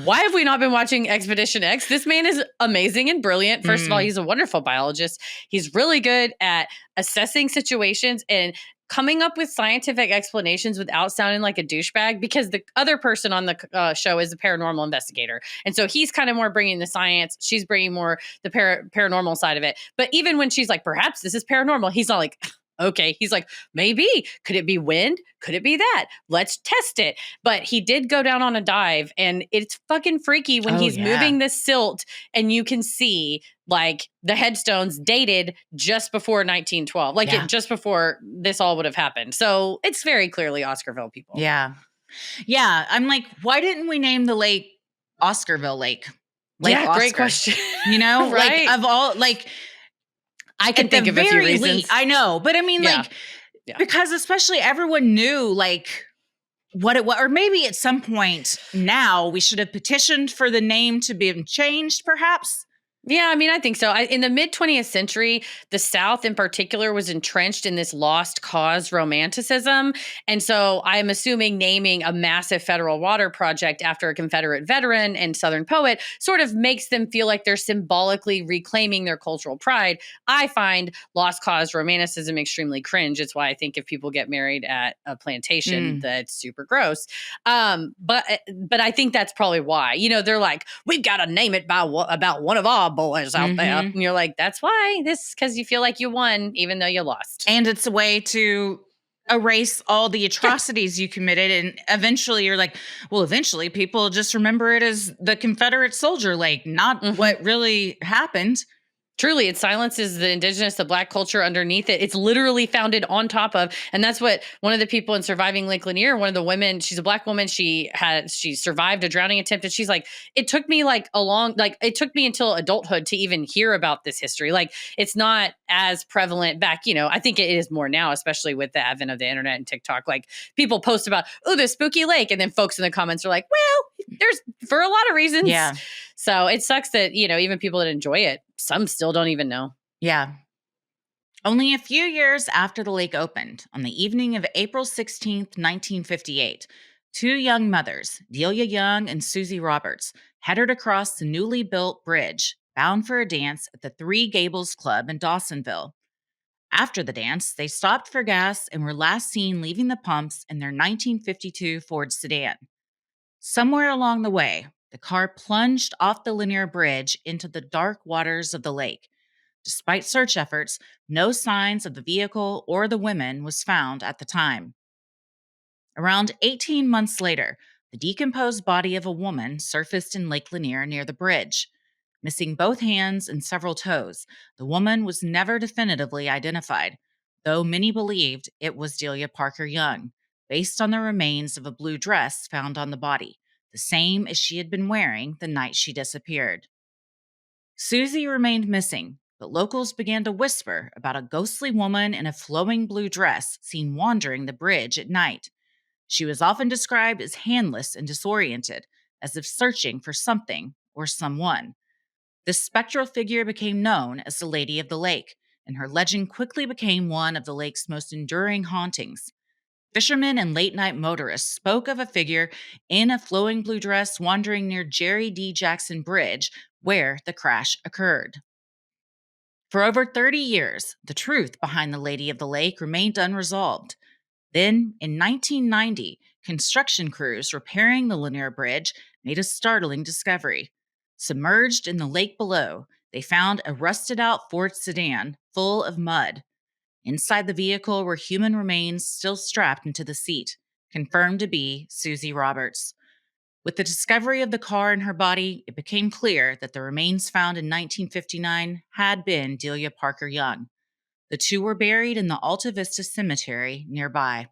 Why have we not been watching Expedition X? This man is amazing and brilliant. First of all, he's a wonderful biologist. He's really good at assessing situations and coming up with scientific explanations without sounding like a douchebag, because the other person on the show is a paranormal investigator. And so he's kind of more bringing the science. She's bringing more the paranormal side of it. But even when she's like, perhaps this is paranormal, he's not like, okay. He's like, maybe. Could it be wind? Could it be that? Let's test it. But he did go down on a dive, and it's fucking freaky when he's moving the silt and you can see like the headstones dated just before 1912, like just before this all would have happened. So it's very clearly Oscarville people. Yeah. Yeah. I'm like, why didn't we name the lake Oscarville Lake? Yeah, great question. You know, right? Like of all, like, I can think of a few reasons. I know, but I mean, like, because especially everyone knew like what it was, or maybe at some point now we should have petitioned for the name to be changed, perhaps. Yeah, I mean, I think so. In the mid 20th century, the South in particular was entrenched in this lost cause romanticism. And so I'm assuming naming a massive federal water project after a Confederate veteran and Southern poet sort of makes them feel like they're symbolically reclaiming their cultural pride. I find lost cause romanticism extremely cringe. It's why I think if people get married at a plantation, that's super gross. But I think that's probably why. You know, they're like, we've got to name it by about one of our boys out there. And you're like, that's why. This because you feel like you won even though you lost. And it's a way to erase all the atrocities you committed. And eventually you're like, well, eventually people just remember it as the Confederate soldier lake, not what really happened. Truly, it silences the indigenous, the Black culture underneath it. It's literally founded on top of, and that's what one of the people in Surviving Lake Lanier, one of the women, she's a Black woman. She survived a drowning attempt, and she's like, it took me it took me until adulthood to even hear about this history. Like, it's not as prevalent back, you know, I think it is more now, especially with the advent of the internet and TikTok. Like, people post about, oh, this spooky lake, and then folks in the comments are like, well, there's for a lot of reasons. Yeah. So it sucks that, you know, even people that enjoy it, some still don't even know. Yeah. Only a few years after the lake opened, on the evening of April 16th, 1958, two young mothers, Delia Young and Susie Roberts, headed across the newly built bridge, bound for a dance at the Three Gables Club in Dawsonville. After the dance, they stopped for gas and were last seen leaving the pumps in their 1952 Ford sedan. Somewhere along the way, the car plunged off the Lanier Bridge into the dark waters of the lake. Despite search efforts, no signs of the vehicle or the women was found at the time. Around 18 months later, the decomposed body of a woman surfaced in Lake Lanier near the bridge. Missing both hands and several toes, the woman was never definitively identified, though many believed it was Delia Parker Young, based on the remains of a blue dress found on the body, the same as she had been wearing the night she disappeared. Susie remained missing, but locals began to whisper about a ghostly woman in a flowing blue dress seen wandering the bridge at night. She was often described as handless and disoriented, as if searching for something or someone. This spectral figure became known as the Lady of the Lake, and her legend quickly became one of the lake's most enduring hauntings. Fishermen and late-night motorists spoke of a figure in a flowing blue dress wandering near Jerry D. Jackson Bridge, where the crash occurred. For over 30 years, the truth behind the Lady of the Lake remained unresolved. Then, in 1990, construction crews repairing the Lanier Bridge made a startling discovery. Submerged in the lake below, they found a rusted-out Ford sedan full of mud. Inside the vehicle were human remains still strapped into the seat, confirmed to be Susie Roberts. With the discovery of the car and her body, it became clear that the remains found in 1959 had been Delia Parker Young. The two were buried in the Alta Vista Cemetery nearby.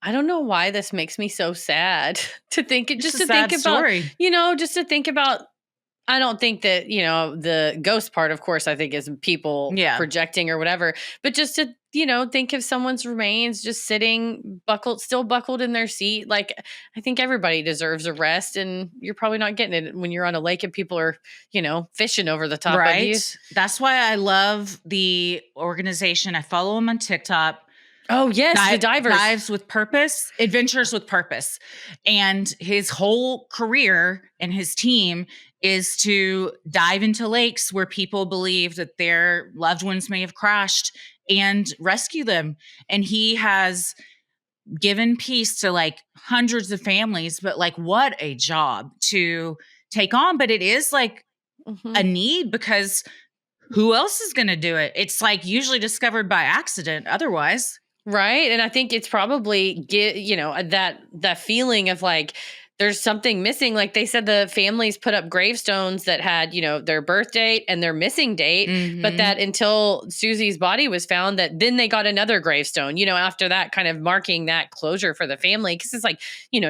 I don't know why this makes me so sad to think story. Just to think about. I don't think that, you know, the ghost part, of course, I think is people projecting or whatever, but just to, you know, think of someone's remains just sitting still buckled in their seat. Like, I think everybody deserves a rest, and you're probably not getting it when you're on a lake and people are, you know, fishing over the top of you. That's why I love the organization. I follow them on TikTok. Oh, yes, the divers. Dives with purpose, adventures with purpose. And his whole career and his team is to dive into lakes where people believe that their loved ones may have crashed and rescue them. And he has given peace to like hundreds of families, but like what a job to take on. But it is like a need because who else is going to do it? It's like usually discovered by accident otherwise. Right. And I think it's probably that feeling of like there's something missing. Like they said, the families put up gravestones that had, their birth date and their missing date, but that until Susie's body was found, that then they got another gravestone, after that, kind of marking that closure for the family. Cause it's like,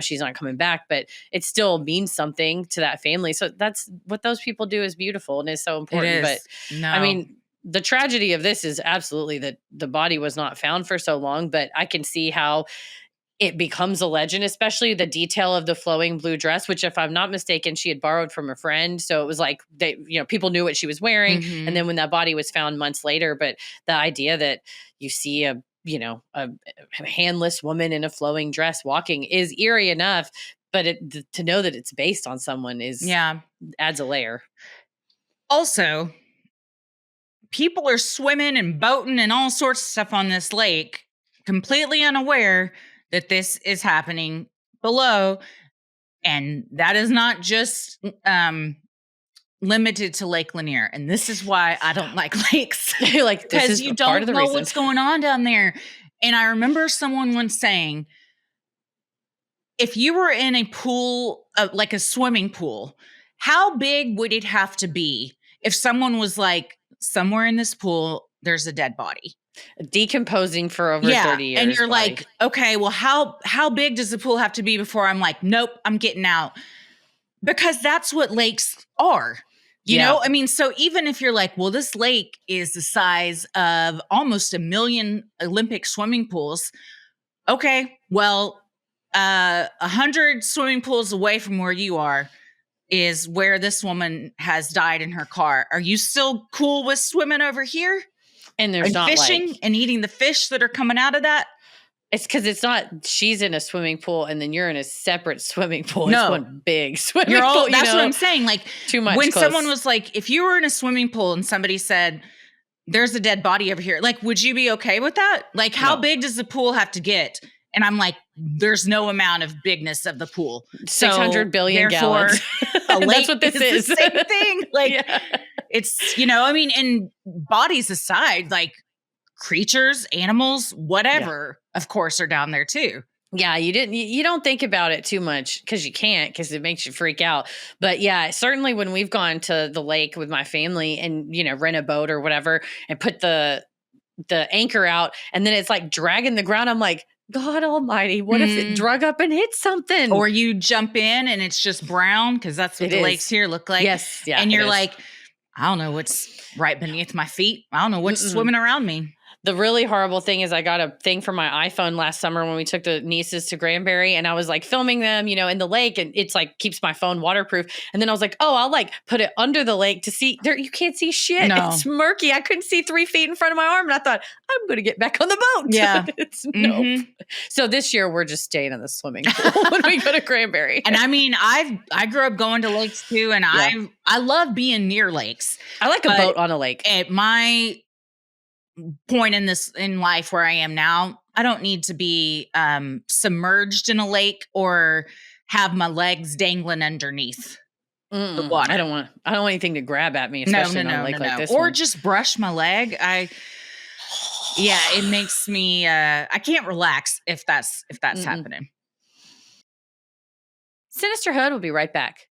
she's not coming back, but it still means something to that family. So that's what those people do is beautiful and is so important. But I mean, the tragedy of this is absolutely that the body was not found for so long, but I can see how it becomes a legend, especially the detail of the flowing blue dress, which if I'm not mistaken, she had borrowed from a friend. So it was like people knew what she was wearing. And then when that body was found months later, but the idea that you see a handless woman in a flowing dress walking is eerie enough, but to know that it's based on someone adds a layer. Also, people are swimming and boating and all sorts of stuff on this lake, completely unaware that this is happening below. And that is not just limited to Lake Lanier. And this is why I don't like lakes. Like, this is you part of the don't know reason. what's going on down there. And I remember someone once saying, if you were in a pool, like a swimming pool, how big would it have to be if someone was like, somewhere in this pool, there's a dead body decomposing for over 30 years. And you're like, okay, well, how big does the pool have to be before I'm like, nope, I'm getting out? Because that's what lakes are. You know, I mean, so even if you're like, well, this lake is the size of almost 1 million Olympic swimming pools. Okay, well, 100 swimming pools away from where you are is where this woman has died in her car. Are you still cool with swimming over here? And there's not fishing and eating the fish that are coming out of that? It's because it's not she's in a swimming pool and then you're in a separate swimming pool. It's one big swimming pool. That's what I'm saying. Like too much. When someone was like, if you were in a swimming pool and somebody said, there's a dead body over here, like, would you be okay with that? Like, how big does the pool have to get? And I'm like, there's no amount of bigness of the pool. 600 billion gallons. A lake that's what this is. The same thing. Like, it's, I mean, and bodies aside, like creatures, animals, whatever, of course, are down there too. Yeah, you don't think about it too much because you can't, because it makes you freak out. But yeah, certainly when we've gone to the lake with my family and, rent a boat or whatever and put the anchor out and then it's like dragging the ground. I'm like, God almighty, what if it drug up and hit something? Or you jump in and it's just brown, because that's what the lakes here look like. Yes. Yeah. And you're like, I don't know what's right beneath my feet. I don't know what's swimming around me. The really horrible thing is I got a thing for my iPhone last summer when we took the nieces to Granbury and I was like filming them, in the lake, and it's like keeps my phone waterproof. And then I was like, oh, I'll like put it under the lake to see there. You can't see shit. No. It's murky. I couldn't see 3 feet in front of my arm. And I thought, I'm going to get back on the boat. Yeah. Nope. So this year we're just staying in the swimming pool when we go to Granbury. And I mean, I grew up going to lakes too. And I love being near lakes. I like a boat on a lake. At my point in life where I am now, I don't need to be submerged in a lake or have my legs dangling underneath the water. I don't want anything to grab at me, especially on a lake like this. Or one. just brush my leg. It makes me I can't relax if that's happening. Sinisterhood will be right back.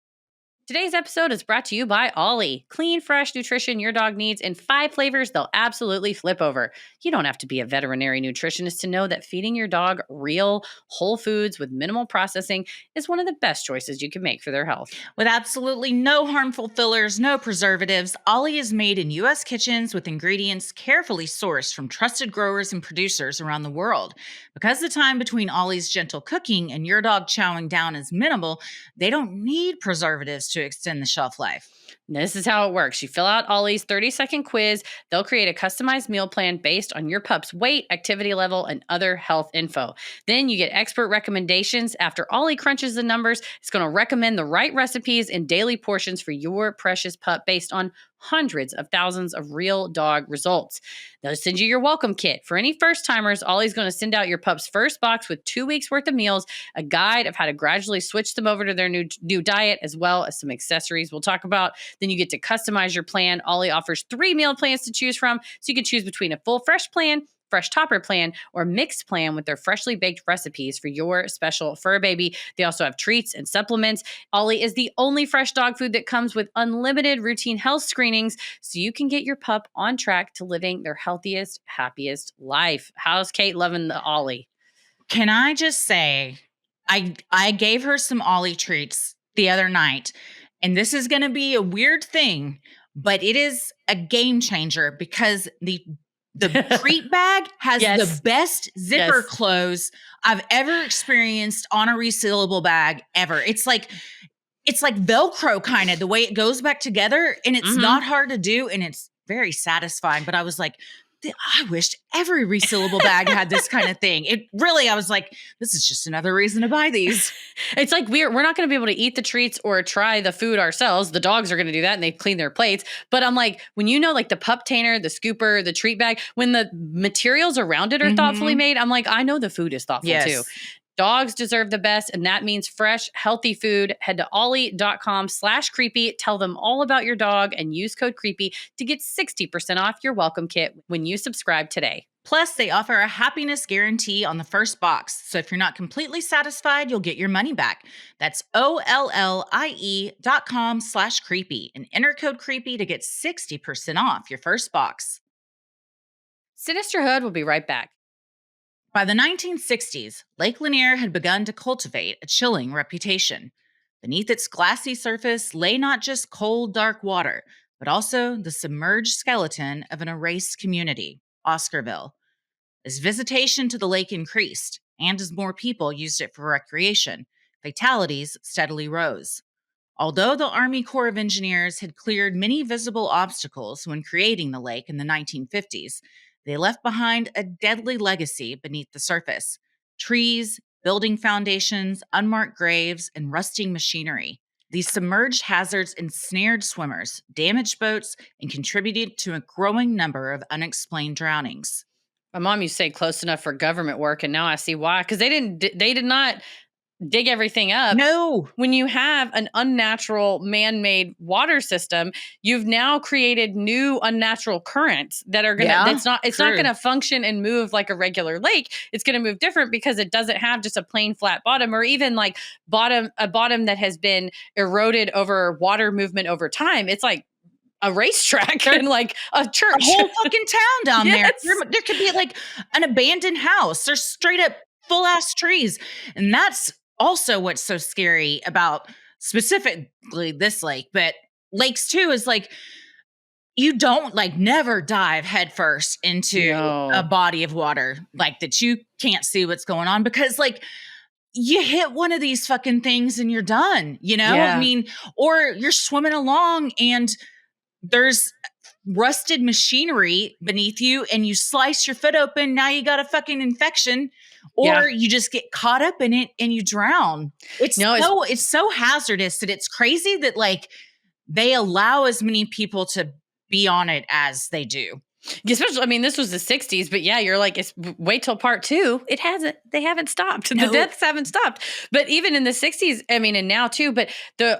Today's episode is brought to you by Ollie. Clean, fresh nutrition your dog needs in 5 flavors they'll absolutely flip over. You don't have to be a veterinary nutritionist to know that feeding your dog real, whole foods with minimal processing is one of the best choices you can make for their health. With absolutely no harmful fillers, no preservatives, Ollie is made in U.S. kitchens with ingredients carefully sourced from trusted growers and producers around the world. Because the time between Ollie's gentle cooking and your dog chowing down is minimal, they don't need preservatives to to extend the shelf life. This is how it works. You fill out Ollie's 30-second quiz. They'll create a customized meal plan based on your pup's weight, activity level, and other health info. Then you get expert recommendations. After Ollie crunches the numbers, it's going to recommend the right recipes and daily portions for your precious pup based on hundreds of thousands of real dog results. They'll send you your welcome kit. For any first timers, Ollie's going to send out your pup's first box with 2 weeks worth of meals, a guide of how to gradually switch them over to their new diet, as well as some accessories we'll talk about. Then you get to customize your plan. Ollie offers 3 meal plans to choose from, so you can choose between a full fresh plan, fresh topper plan, or mixed plan with their freshly baked recipes for your special fur baby. They also have treats and supplements. Ollie is the only fresh dog food that comes with unlimited routine health screenings, so you can get your pup on track to living their healthiest, happiest life. How's Kate loving the Ollie? Can I just say, I gave her some Ollie treats the other night, and this is going to be a weird thing, but it is a game changer because the treat bag has the best zipper close I've ever experienced on a resealable bag ever. It's like Velcro kind of the way it goes back together, and it's not hard to do, and it's very satisfying. But I was like, I wished every resealable bag had this kind of thing. I was like, this is just another reason to buy these. It's like we're not going to be able to eat the treats or try the food ourselves. The dogs are going to do that and they clean their plates. But I'm like, when you know, like the pup tainer, the scooper, the treat bag, when the materials around it are thoughtfully made, I'm like, I know the food is thoughtful too. Dogs deserve the best, and that means fresh, healthy food. Head to ollie.com/creepy. Tell them all about your dog and use code creepy to get 60% off your welcome kit when you subscribe today. Plus, they offer a happiness guarantee on the first box. So if you're not completely satisfied, you'll get your money back. That's OLLIE.com/creepy and enter code creepy to get 60% off your first box. Sinisterhood will be right back. By the 1960s, Lake Lanier had begun to cultivate a chilling reputation. Beneath its glassy surface lay not just cold, dark water, but also the submerged skeleton of an erased community, Oscarville. As visitation to the lake increased, and as more people used it for recreation, fatalities steadily rose. Although the Army Corps of Engineers had cleared many visible obstacles when creating the lake in the 1950s, they left behind a deadly legacy beneath the surface: trees, building foundations, unmarked graves, and rusting machinery. These submerged hazards ensnared swimmers, damaged boats, and contributed to a growing number of unexplained drownings. My mom used to say close enough for government work, and now I see why. Because they did not dig everything up. No. When you have an unnatural man-made water system, you've now created new unnatural currents that are going to, it's not going to function and move like a regular lake. It's going to move different because it doesn't have just a plain flat bottom, or even like a bottom that has been eroded over water movement over time. It's like a racetrack and like a church. A whole fucking town down there. There could be like an abandoned house. There's straight up full ass trees. And that's also what's so scary about specifically this lake, but lakes too, is like, you don't never dive headfirst into a body of water like that. You can't see what's going on because you hit one of these fucking things and you're done, I mean, or you're swimming along and there's rusted machinery beneath you and you slice your foot open. Now you got a fucking infection, or you just get caught up in it and you drown. It's so hazardous that it's crazy that they allow as many people to be on it as they do. Especially, I mean, this was the 60s, but you're like, wait till part 2. They haven't stopped. No. The deaths haven't stopped. But even in the 60s, I mean, and now too, but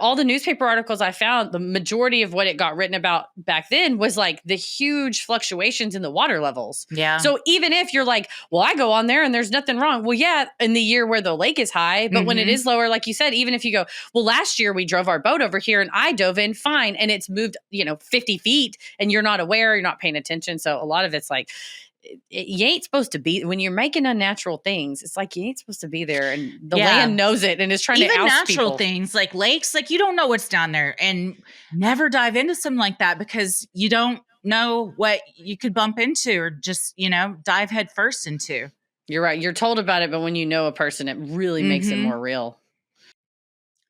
all the newspaper articles I found, the majority of what it got written about back then was the huge fluctuations in the water levels. Yeah. So even if you're like, well, I go on there and there's nothing wrong. Well, in the year where the lake is high, but when it is lower, like you said, even if you go, well, last year we drove our boat over here and I dove in fine, and it's moved, 50 feet and you're not aware, you're not paying attention. So a lot of it's you ain't supposed to be, when you're making unnatural things, it's you ain't supposed to be there, and the land knows it and is trying to oust natural people. Things like lakes, you don't know what's down there, and never dive into something like that because you don't know what you could bump into or just, dive head first into. You're right. You're told about it, but when you know a person, it really makes it more real.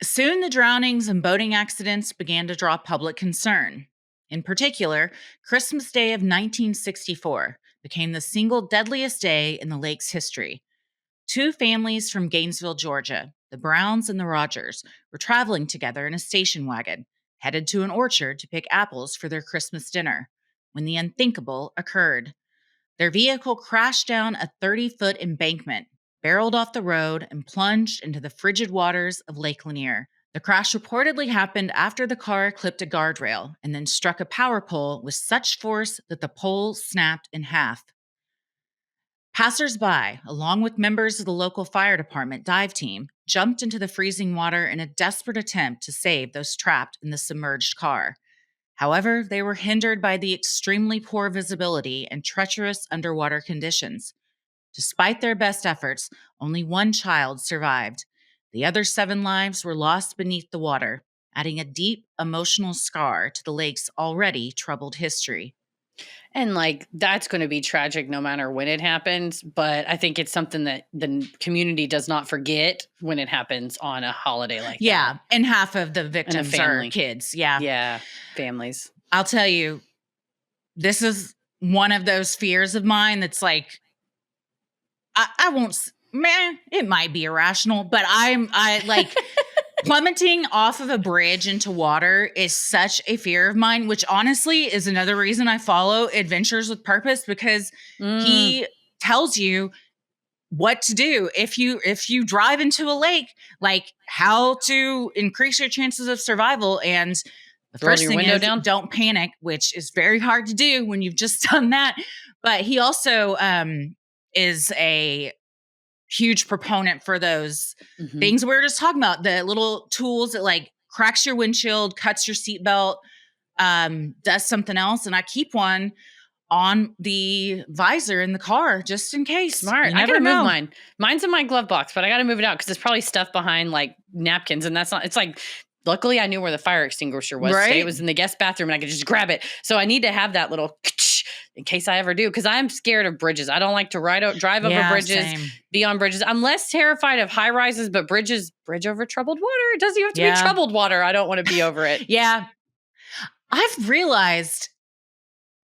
Soon, the drownings and boating accidents began to draw public concern. In particular, Christmas Day of 1964 became the single deadliest day in the lake's history. Two families from Gainesville, Georgia, the Browns and the Rogers, were traveling together in a station wagon, headed to an orchard to pick apples for their Christmas dinner, when the unthinkable occurred. Their vehicle crashed down a 30-foot embankment, barreled off the road, and plunged into the frigid waters of Lake Lanier. The crash reportedly happened after the car clipped a guardrail and then struck a power pole with such force that the pole snapped in half. Passers-by, along with members of the local fire department dive team, jumped into the freezing water in a desperate attempt to save those trapped in the submerged car. However, they were hindered by the extremely poor visibility and treacherous underwater conditions. Despite their best efforts, only one child survived. The other 7 lives were lost beneath the water, adding a deep emotional scar to the lake's already troubled history. And like, that's going to be tragic no matter when it happens. But I think it's something that the community does not forget when it happens on a holiday like that. Yeah. And half of the victims are kids. Yeah. Yeah. Families. I'll tell you, this is one of those fears of mine that's like, I won't, it might be irrational, but I like plummeting off of a bridge into water is such a fear of mine, which honestly is another reason I follow Adventures with Purpose, because he tells you what to do if you drive into a lake, like how to increase your chances of survival. And the first thing is don't panic, which is very hard to do when you've just done that. But he also is a huge proponent for those things we were just talking about, the little tools that like cracks your windshield, cuts your seatbelt, does something else. And I keep one on the visor in the car just in case. Smart. I gotta move mine. Mine's in my glove box, but I gotta move it out because it's probably stuff behind like napkins. And that's not, it's like, luckily I knew where the fire extinguisher was. Right? Today. It was in the guest bathroom and I could just grab it. So I need to have that little in case I ever do, because I'm scared of bridges. I don't like to drive over bridges, be on bridges. I'm less terrified of high rises, but bridge over troubled water. It doesn't have to be troubled water. I don't want to be over it. Yeah. I've realized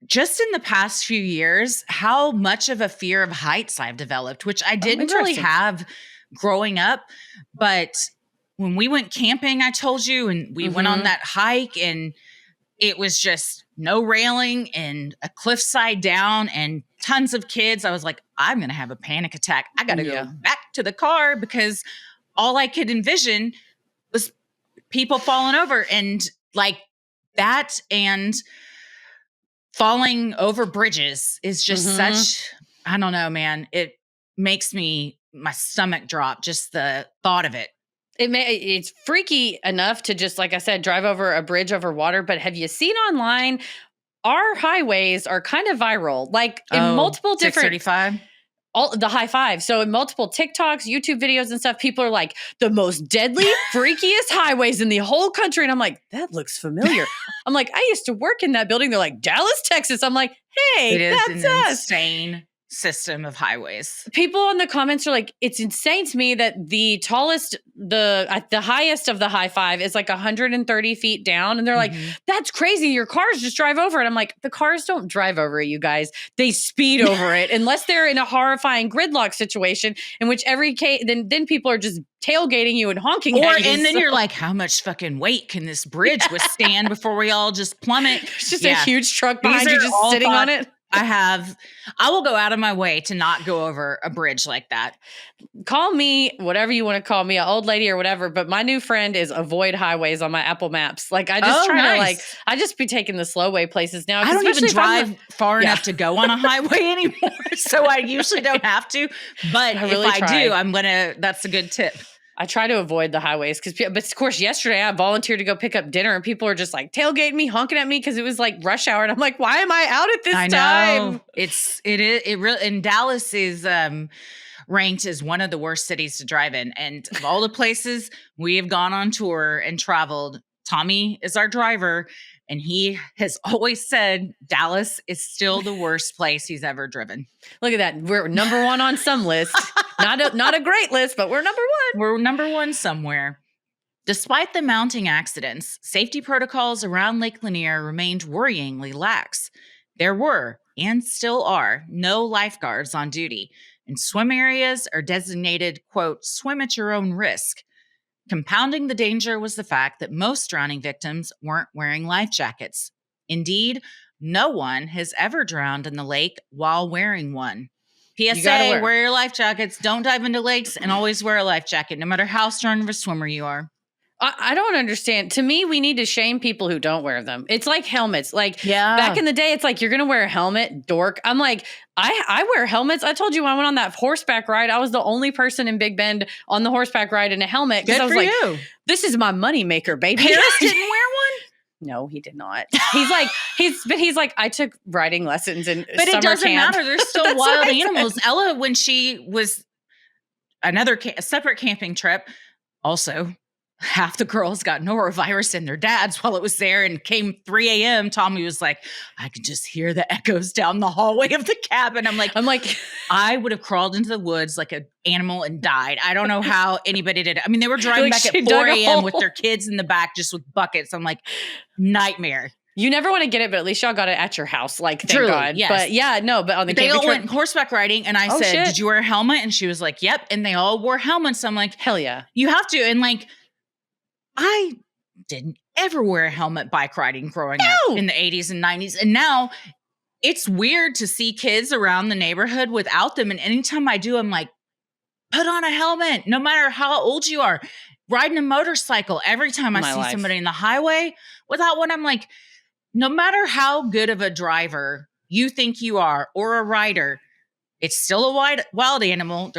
just in the past few years how much of a fear of heights I've developed, which I didn't really have growing up. But when we went camping, I told you, and we went on that hike, and it was just no railing and a cliffside down and tons of kids. I was like, I'm going to have a panic attack. I got to go back to the car because all I could envision was people falling over, and like that and falling over bridges is just such, I don't know, man. It makes my stomach drop, just the thought of it. It's freaky enough to just, like I said, drive over a bridge over water. But have you seen online, our highways are kind of viral, like in multiple different 635? All the high five. So in multiple TikToks, YouTube videos and stuff, people are like, the most deadly, freakiest highways in the whole country. And I'm like, that looks familiar. I'm like, I used to work in that building. They're like, Dallas, Texas. I'm like, hey, that's us. Insane system of highways. People in the comments are like, it's insane to me that the tallest, the highest of the high five is like 130 feet down. And they're like, that's crazy. Your cars just drive over it. I'm like, the cars don't drive over it, you guys. They speed over it unless they're in a horrifying gridlock situation in which every case, then people are just tailgating you and honking at you. And then you're like, how much fucking weight can this bridge withstand before we all just plummet? It's just a huge truck behind you just sitting on it. I will go out of my way to not go over a bridge like that. Call me whatever you want to call me, an old lady or whatever. But my new friend is avoid highways on my Apple Maps. Like I just to I just be taking the slow way places now. I don't even drive far enough to go on a highway anymore. So I usually don't have to. But if I do, that's a good tip. I try to avoid the highways but of course yesterday I volunteered to go pick up dinner and people are just like tailgating me, honking at me because it was like rush hour. And I'm like, why am I out at this time? It really, and Dallas is ranked as one of the worst cities to drive in. And of all the places we have gone on tour and traveled, Tommy is our driver. And he has always said Dallas is still the worst place he's ever driven. Look at that. We're number one on some list. Not a great list, but we're number one. We're number one somewhere. Despite the mounting accidents, safety protocols around Lake Lanier remained worryingly lax. There were, and still are, no lifeguards on duty, and swim areas are designated, quote, swim at your own risk. Compounding the danger was the fact that most drowning victims weren't wearing life jackets. Indeed, no one has ever drowned in the lake while wearing one. PSA, wear your life jackets, don't dive into lakes, and always wear a life jacket, no matter how strong of a swimmer you are. I don't understand. To me, we need to shame people who don't wear them. It's like helmets. Like back in the day, it's like, you're going to wear a helmet, dork. I'm like, I wear helmets. I told you when I went on that horseback ride, I was the only person in Big Bend on the horseback ride in a helmet. Good I was for like, you. This is my moneymaker, baby. Paris didn't wear one? No, he did not. He's like, I took riding lessons in But summer it doesn't camp. matter. There's still wild animals. Ella, when she was a separate camping trip, also, half the girls got norovirus in their dads while it was there, and came 3 a.m. Tommy was like, I could just hear the echoes down the hallway of the cabin. I'm like, I would have crawled into the woods like an animal and died. I don't know how anybody did it. I mean, they were driving back at 4 a.m. with their kids in the back, just with buckets. I'm like, nightmare. You never want to get it, but at least y'all got it at your house. Like, thank Truly, God. yes. But yeah, no, but on the they camping all trip, went horseback riding, and I said, shit. Did you wear a helmet? And she was like, yep. And they all wore helmets. I'm like, hell yeah. You have to. And like, I didn't ever wear a helmet bike riding growing up in the 80s and 90s. And now it's weird to see kids around the neighborhood without them. And anytime I do, I'm like, put on a helmet, no matter how old you are. Riding a motorcycle, every time I see somebody in the highway without one, I'm like, no matter how good of a driver you think you are or a rider, it's still a wild animal.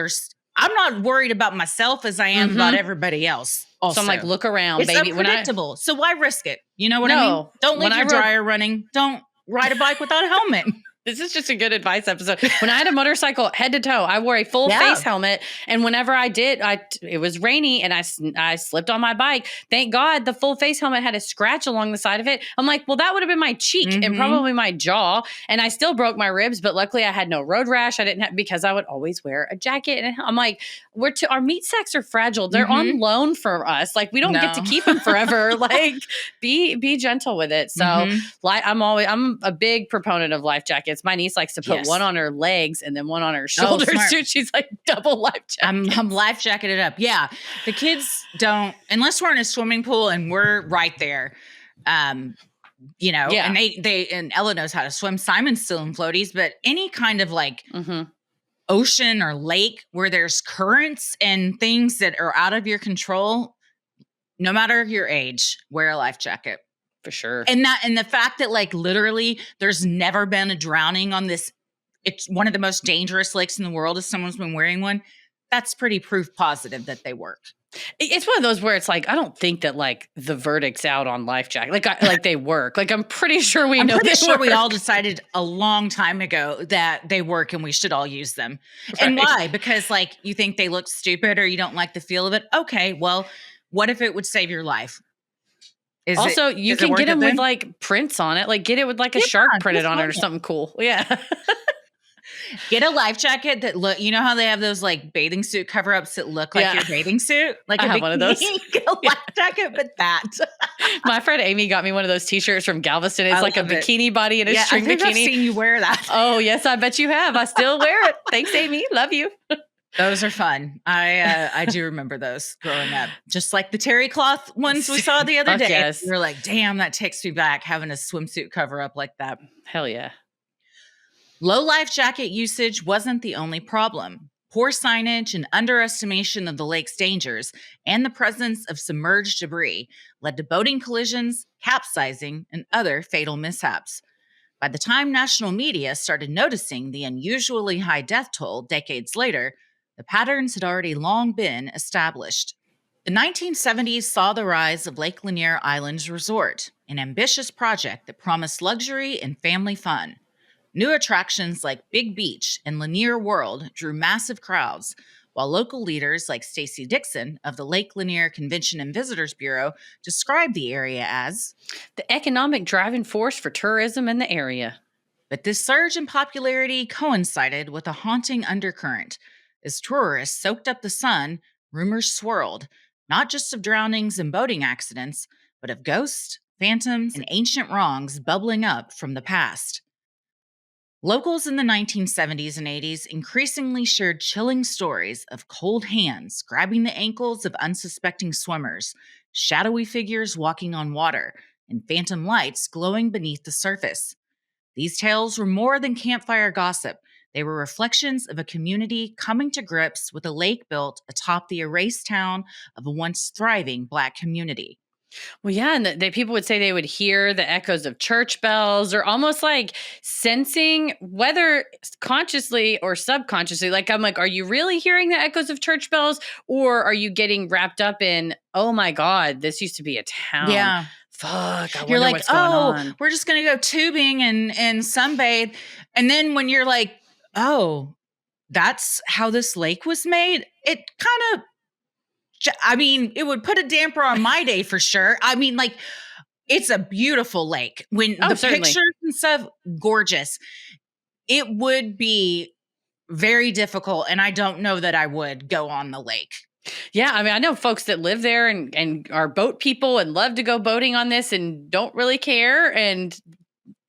I'm not worried about myself as I am about everybody else. Also. So I'm like, look around, it's baby. It's unpredictable. So why risk it? You know what I mean? Don't leave your dryer running. Don't ride a bike without a helmet. This is just a good advice episode. When I had a motorcycle head to toe, I wore a full face helmet. And whenever I did, it was rainy and I slipped on my bike. Thank God the full face helmet had a scratch along the side of it. I'm like, well, that would have been my cheek and probably my jaw. And I still broke my ribs, but luckily I had no road rash. I didn't have, because I would always wear a jacket. And I'm like, our meat sacks are fragile. They're on loan for us. Like, we don't get to keep them forever. Like, be gentle with it. So I'm a big proponent of life jackets. My niece likes to put one on her legs and then one on her shoulders too. She's like, double life jacket. I'm life jacketed up. Yeah. The kids don't, unless we're in a swimming pool and we're right there. You know, and and Ella knows how to swim. Simon's still in floaties, but any kind of like ocean or lake where there's currents and things that are out of your control, no matter your age, wear a life jacket. For sure. And the fact that like literally there's never been a drowning on this, it's one of the most dangerous lakes in the world if someone's been wearing one, that's pretty proof positive that they work. It's one of those where it's like, I don't think that like the verdict's out on life jacket. Like they work. Like I'm pretty sure we we all decided a long time ago that they work and we should all use them. Right. And why? Because like you think they look stupid or you don't like the feel of it. Okay, well, what if it would save your life? You can get them with like prints on it. Like get it with like a shark printed on it or something cool. Yeah. Get a life jacket that look, you know how they have those like bathing suit cover-ups that look like your bathing suit? Like I have one of those. Get a life jacket, but that. My friend Amy got me one of those t-shirts from Galveston. It's like a bikini body and a string bikini. I've seen you wear that. Oh, yes, I bet you have. I still wear it. Thanks, Amy. Love you. Those are fun. I do remember those growing up. Just like the terry cloth ones we saw the other day. Yes. You're like, damn, that takes me back having a swimsuit cover up like that. Hell yeah. Low life jacket usage wasn't the only problem. Poor signage and underestimation of the lake's dangers and the presence of submerged debris led to boating collisions, capsizing, and other fatal mishaps. By the time national media started noticing the unusually high death toll decades later, the patterns had already long been established. The 1970s saw the rise of Lake Lanier Islands Resort, an ambitious project that promised luxury and family fun. New attractions like Big Beach and Lanier World drew massive crowds, while local leaders like Stacy Dixon of the Lake Lanier Convention and Visitors Bureau described the area as the economic driving force for tourism in the area. But this surge in popularity coincided with a haunting undercurrent. As tourists soaked up the sun, rumors swirled. not just of drownings and boating accidents, but of ghosts, phantoms, and ancient wrongs bubbling up from the past. Locals in the 1970s and 80s increasingly shared chilling stories of cold hands grabbing the ankles of unsuspecting swimmers, shadowy figures walking on water, and phantom lights glowing beneath the surface. These tales were more than campfire gossip. They were reflections of a community coming to grips with a lake built atop the erased town of a once thriving Black community. Well, yeah, and people would say they would hear the echoes of church bells, or almost like sensing, whether consciously or subconsciously. Like, I'm like, are you really hearing the echoes of church bells, or are you getting wrapped up in, oh my God, this used to be a town? Yeah. Fuck, I You're wonder like, what's going on. we're just going to go tubing and sunbathe. And then when you're like, oh, that's how this lake was made, it kind of, I mean, it would put a damper on my day for sure. I mean, like, it's a beautiful lake. When the certainly. pictures and stuff, gorgeous. It would be very difficult, and I don't know that I would go on the lake. Yeah, I mean, I know folks that live there and are boat people and love to go boating on this and don't really care. And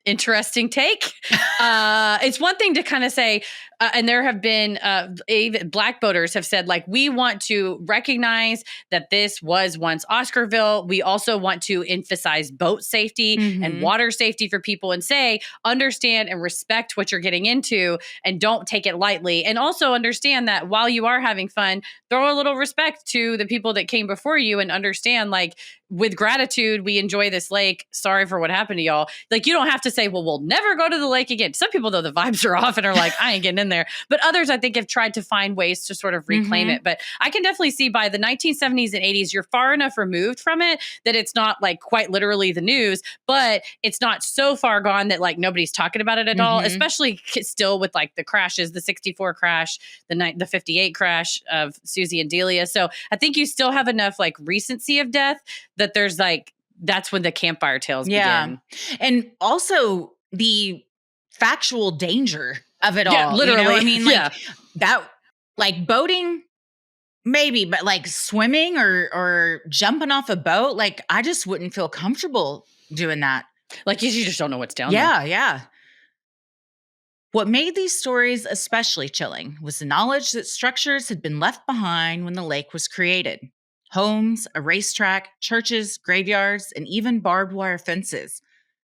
interesting take. It's one thing to kind of say, and there have been even Black boaters have said, like, we want to recognize that this was once Oscarville. We also want to emphasize boat safety and water safety for people, and say, understand and respect what you're getting into and don't take it lightly. And also understand that while you are having fun, throw a little respect to the people that came before you, and understand, like, with gratitude, we enjoy this lake. Sorry for what happened to y'all. Like, you don't have to say, well, we'll never go to the lake again. Some people, though, the vibes are off and are like, I ain't getting in there. But others, I think, have tried to find ways to sort of reclaim it. But I can definitely see by the 1970s and 80s, you're far enough removed from it that it's not like quite literally the news, but it's not so far gone that like nobody's talking about it at all, especially still with like the crashes, the 64 crash, the 58 crash of Susie and Delia. So I think you still have enough like recency of death that there's like, that's when the campfire tales begin. And also the factual danger of it all. Yeah, literally. You know? I mean, like that, like boating, maybe, but like swimming or jumping off a boat, like I just wouldn't feel comfortable doing that. Like you just don't know what's down there. Yeah. What made these stories especially chilling was the knowledge that structures had been left behind when the lake was created. Homes, a racetrack, churches, graveyards, and even barbed wire fences.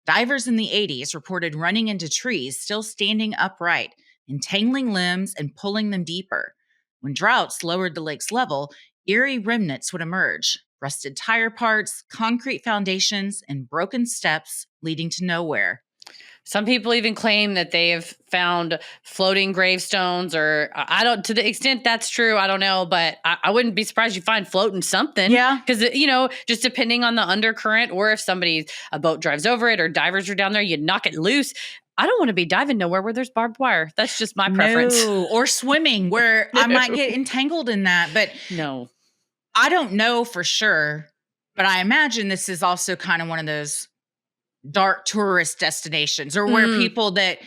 Divers in the 80s reported running into trees still standing upright, entangling limbs and pulling them deeper. When droughts lowered the lake's level, eerie remnants would emerge, rusted tire parts, concrete foundations, and broken steps leading to nowhere. Some people even claim that they have found floating gravestones, or I don't, to the extent that's true, I don't know, but I wouldn't be surprised you find floating something. Yeah. Because, you know, just depending on the undercurrent, or if a boat drives over it or divers are down there, you knock it loose. I don't want to be diving nowhere where there's barbed wire. That's just my preference. No. Or swimming where I might get entangled in that. But no, I don't know for sure, but I imagine this is also kind of one of those dark tourist destinations, or where people that,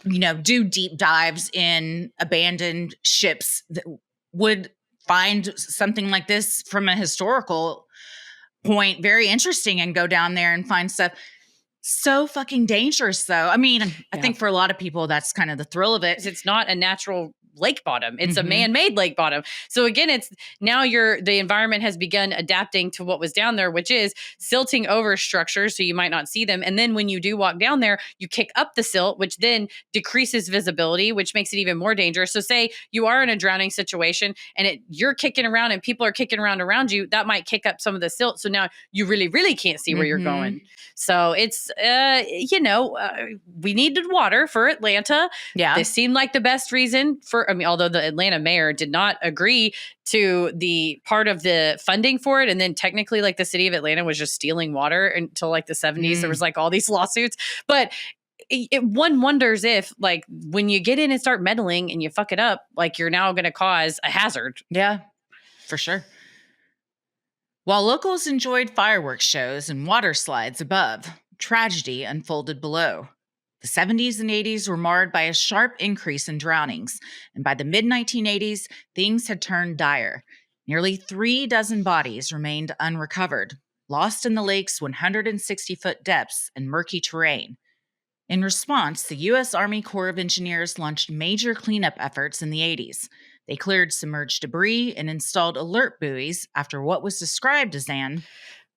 you know, do deep dives in abandoned ships that would find something like this from a historical point very interesting and go down there and find stuff. So fucking dangerous, though. I mean, I think for a lot of people, that's kind of the thrill of it. It's not a natural lake bottom. It's a man-made lake bottom. So again, it's now the environment has begun adapting to what was down there, which is silting over structures so you might not see them. And then when you do walk down there, you kick up the silt, which then decreases visibility, which makes it even more dangerous. So say you are in a drowning situation and you're kicking around and people are kicking around you, that might kick up some of the silt. So now you really, really can't see where you're going. So it's, we needed water for Atlanta. Yeah. This seemed like the best reason although the Atlanta mayor did not agree to the part of the funding for it. And then technically like the city of Atlanta was just stealing water until like the 70s. There was like all these lawsuits, but one wonders if like when you get in and start meddling and you fuck it up, like you're now going to cause a hazard. Yeah, for sure. While locals enjoyed fireworks shows and water slides above, tragedy unfolded below. The 70s and 80s were marred by a sharp increase in drownings, and by the mid-1980s, things had turned dire. Nearly 36 bodies remained unrecovered, lost in the lake's 160-foot depths and murky terrain. In response, the U.S. Army Corps of Engineers launched major cleanup efforts in the 80s. They cleared submerged debris and installed alert buoys after what was described as an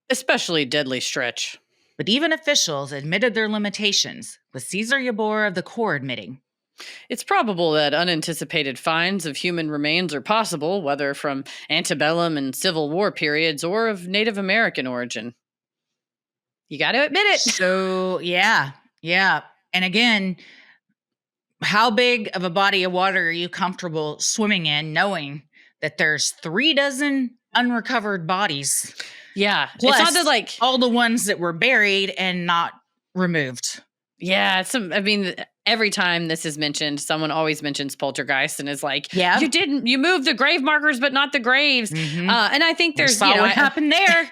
especially deadly stretch. But even officials admitted their limitations, with Cesar Yabor of the Corps admitting. It's probable that unanticipated finds of human remains are possible, whether from antebellum and Civil War periods or of Native American origin. You got to admit it. So, yeah. And again, how big of a body of water are you comfortable swimming in, knowing that there's 36 unrecovered bodies? Yeah. Plus, it's not that like all the ones that were buried and not removed. Yeah. Every time this is mentioned, someone always mentions poltergeist and is like, yeah, you moved the grave markers, but not the graves. Mm-hmm. And I think there's, what happened there.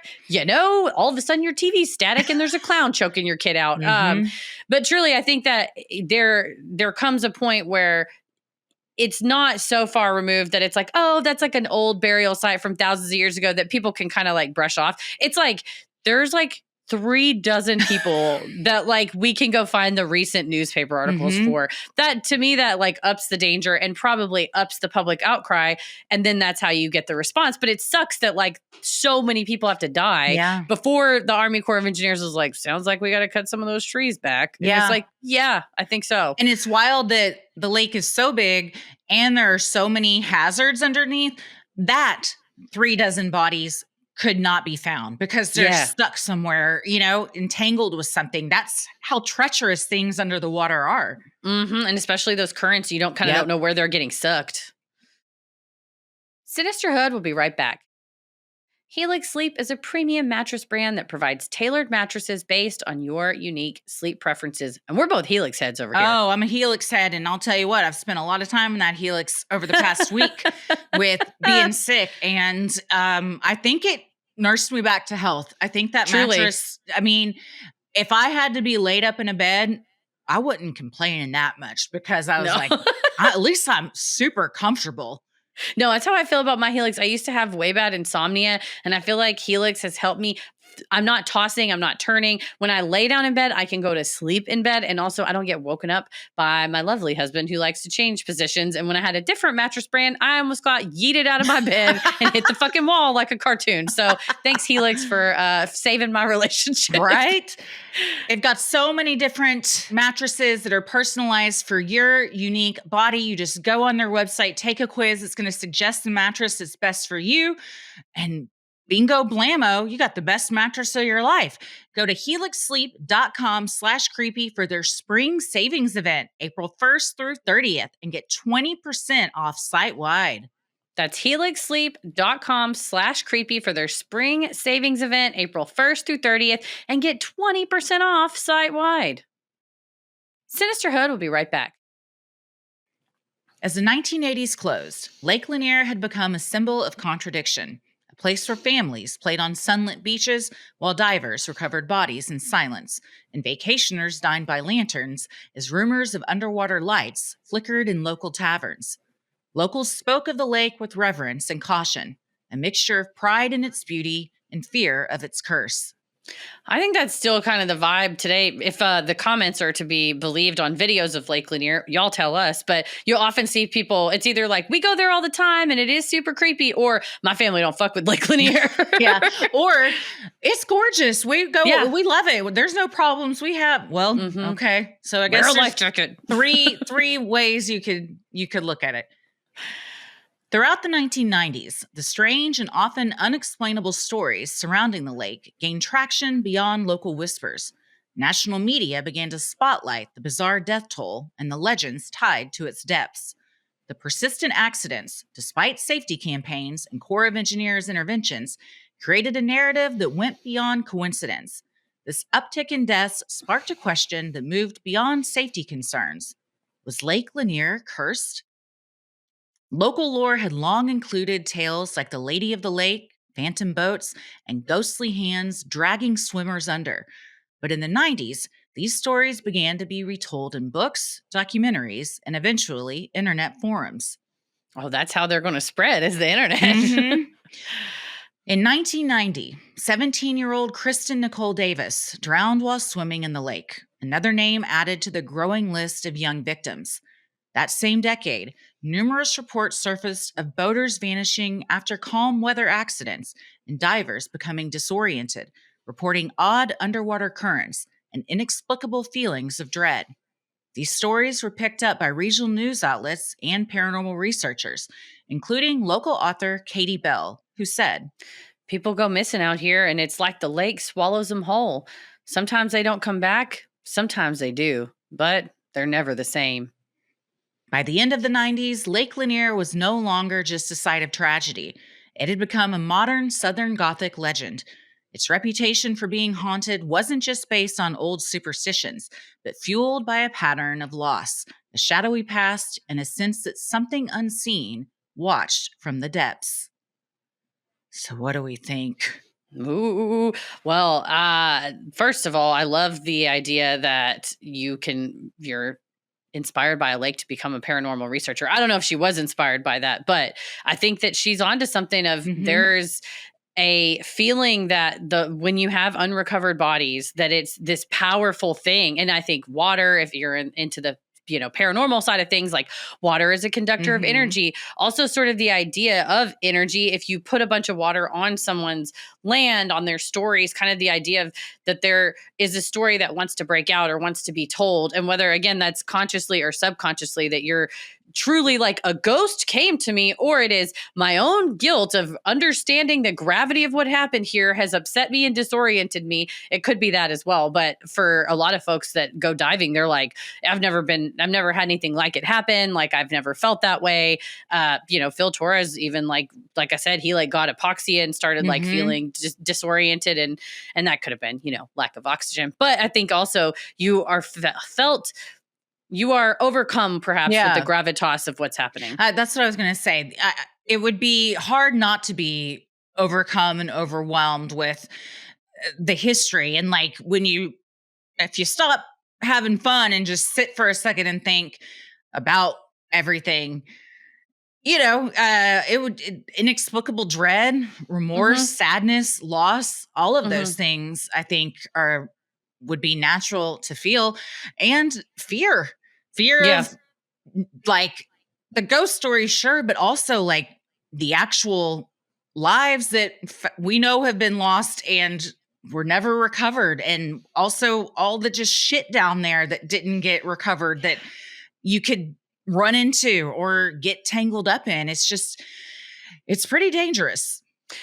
All of a sudden your TV's static and there's a clown choking your kid out. Mm-hmm. But truly, I think that there comes a point where it's not so far removed that it's like, oh, that's like an old burial site from thousands of years ago that people can kind of like brush off. It's like, there's like 36 people that like we can go find the recent newspaper articles for. That to me, that like ups the danger and probably ups the public outcry. And then that's how you get the response. But it sucks that like so many people have to die before the Army Corps of Engineers was like, sounds like we got to cut some of those trees back. And it's like, yeah, I think so. And it's wild that the lake is so big and there are so many hazards underneath that 36 bodies could not be found because they're stuck somewhere, entangled with something. That's how treacherous things under the water are. Mm-hmm. And especially those currents, you don't know where they're getting sucked. Sinisterhood will be right back. Helix Sleep is a premium mattress brand that provides tailored mattresses based on your unique sleep preferences. And we're both Helix heads over here. Oh, I'm a Helix head. And I'll tell you what, I've spent a lot of time in that Helix over the past week with being sick. And I think it nursed me back to health. I think that mattress, if I had to be laid up in a bed, I wouldn't complain that much because I was like, at least I'm super comfortable. No, that's how I feel about my Helix. I used to have way bad insomnia, and I feel like Helix has helped me. I'm not tossing, I'm not turning. When I lay down in bed, I can go to sleep in bed. And also I don't get woken up by my lovely husband who likes to change positions. And when I had a different mattress brand, I almost got yeeted out of my bed and hit the fucking wall like a cartoon. So thanks, Helix, for saving my relationship. Right? They've got so many different mattresses that are personalized for your unique body. You just go on their website, take a quiz. It's going to suggest the mattress that's best for you. And bingo blammo, you got the best mattress of your life. Go to helixsleep.com/creepy for their spring savings event, April 1st through 30th, and get 20% off site-wide. That's helixsleep.com/creepy for their spring savings event, April 1st through 30th, and get 20% off site-wide. Sinisterhood will be right back. As the 1980s closed, Lake Lanier had become a symbol of contradiction. Place where families played on sunlit beaches while divers recovered bodies in silence, and vacationers dined by lanterns as rumors of underwater lights flickered in local taverns. Locals spoke of the lake with reverence and caution, a mixture of pride in its beauty and fear of its curse. I think that's still kind of the vibe today. If the comments are to be believed on videos of Lake Lanier, y'all tell us, but you'll often see people, it's either like, we go there all the time and it is super creepy, or my family don't fuck with Lake Lanier. Or it's gorgeous. We go, we love it. There's no problems. We have, okay. So I guess wear a life jacket. three ways you could look at it. Throughout the 1990s, the strange and often unexplainable stories surrounding the lake gained traction beyond local whispers. National media began to spotlight the bizarre death toll and the legends tied to its depths. The persistent accidents, despite safety campaigns and Corps of Engineers interventions, created a narrative that went beyond coincidence. This uptick in deaths sparked a question that moved beyond safety concerns. Was Lake Lanier cursed? Local lore had long included tales like the Lady of the Lake, phantom boats, and ghostly hands dragging swimmers under. But in the 90s, these stories began to be retold in books, documentaries, and eventually internet forums. Oh, that's how they're going to spread, is the internet. In 1990, 17-year-old Kristen Nicole Davis drowned while swimming in the lake, another name added to the growing list of young victims. That same decade, numerous reports surfaced of boaters vanishing after calm weather accidents and divers becoming disoriented, reporting odd underwater currents and inexplicable feelings of dread. These stories were picked up by regional news outlets and paranormal researchers, including local author Katie Bell, who said, People go missing out here, and it's like the lake swallows them whole. Sometimes they don't come back, sometimes they do, but they're never the same. by the end of the 90s, Lake Lanier was no longer just a site of tragedy. It had become a modern Southern Gothic legend. Its reputation for being haunted wasn't just based on old superstitions, but fueled by a pattern of loss, a shadowy past, and a sense that something unseen watched from the depths. So, what do we think? Ooh, well, first of all, I love the idea that you're inspired by a lake to become a paranormal researcher. I don't know if she was inspired by that, but I think that she's onto something of there's a feeling that when you have unrecovered bodies, that it's this powerful thing. And I think water, if you're into the paranormal side of things, like water is a conductor of energy. Also, sort of the idea of energy. If you put a bunch of water on someone's land, on their stories, kind of the idea of that there is a story that wants to break out or wants to be told. And whether, again, that's consciously or subconsciously, that you're truly like a ghost came to me, or it is my own guilt of understanding the gravity of what happened here has upset me and disoriented me. It could be that as well. But for a lot of folks that go diving, they're like, I've never had anything like it happen. Like, I've never felt that way. Phil Torres, even like I said, he like got apoxia and started like feeling disoriented, and that could have been, lack of oxygen. But I think also you are you are overcome perhaps with the gravitas of what's happening. That's what I was going to say. It would be hard not to be overcome and overwhelmed with the history. And like if you stop having fun and just sit for a second and think about everything, inexplicable dread, remorse, sadness, loss, all of those things I think would be natural to feel. And fear of like the ghost story, sure, but also like the actual lives that we know have been lost and were never recovered. And also all the just shit down there that didn't get recovered that you could run into or get tangled up in. It's pretty dangerous.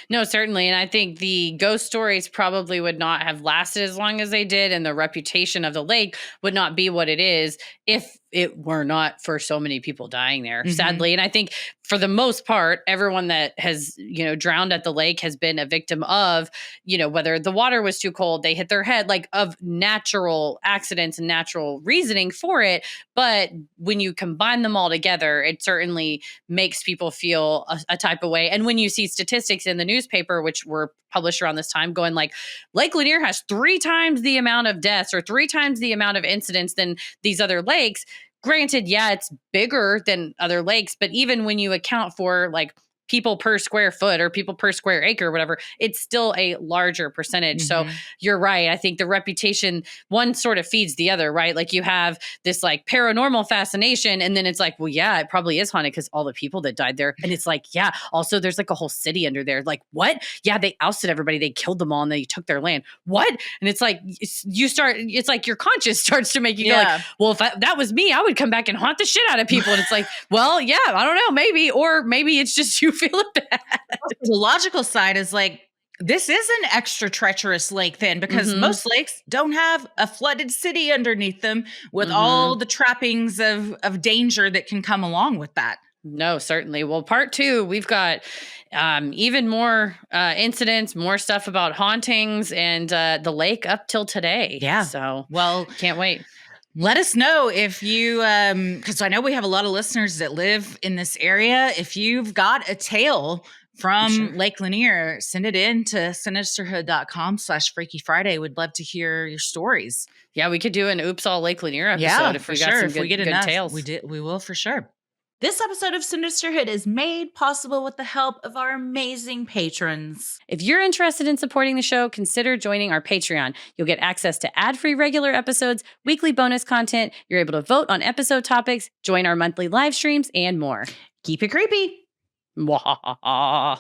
No, certainly. And I think the ghost stories probably would not have lasted as long as they did. And the reputation of the lake would not be what it is if it were not for so many people dying there, sadly. And I think for the most part, everyone that has, drowned at the lake has been a victim of, whether the water was too cold, they hit their head, like of natural accidents and natural reasoning for it. But when you combine them all together, it certainly makes people feel a type of way. And when you see statistics in the newspaper, which were published around this time, going like Lake Lanier has 3 times the amount of deaths or 3 times the amount of incidents than these other lakes. Granted, yeah, it's bigger than other lakes, but even when you account for like people per square foot or people per square acre or whatever, it's still a larger percentage. So you're right. I think the reputation, one sort of feeds the other, right? Like you have this like paranormal fascination, and then it's like, well, yeah, it probably is haunted because all the people that died there. And it's like, yeah, also there's like a whole city under there. Like, what? Yeah, they ousted everybody. They killed them all and they took their land. What? And it's like, it's like your conscience starts to make you go like, well, if that was me, I would come back and haunt the shit out of people. And it's like, well, yeah, I don't know, maybe, or maybe it's just you feeling bad. The logical side is like, this is an extra treacherous lake then, because most lakes don't have a flooded city underneath them with all the trappings of danger that can come along with that. No, certainly. Well, part 2, we've got even more incidents, more stuff about hauntings and the lake up till today. Yeah. So, well, can't wait. Let us know if you, because I know we have a lot of listeners that live in this area. If you've got a tale from Lake Lanier, send it in to sinisterhood.com/Freaky Friday. We'd love to hear your stories. Yeah, we could do an Oops All Lake Lanier episode if we got some good, if we get good enough tales. We will for sure. This episode of Sinisterhood is made possible with the help of our amazing patrons. If you're interested in supporting the show, consider joining our Patreon. You'll get access to ad-free regular episodes, weekly bonus content, you're able to vote on episode topics, join our monthly live streams, and more. Keep it creepy. Mwahaha.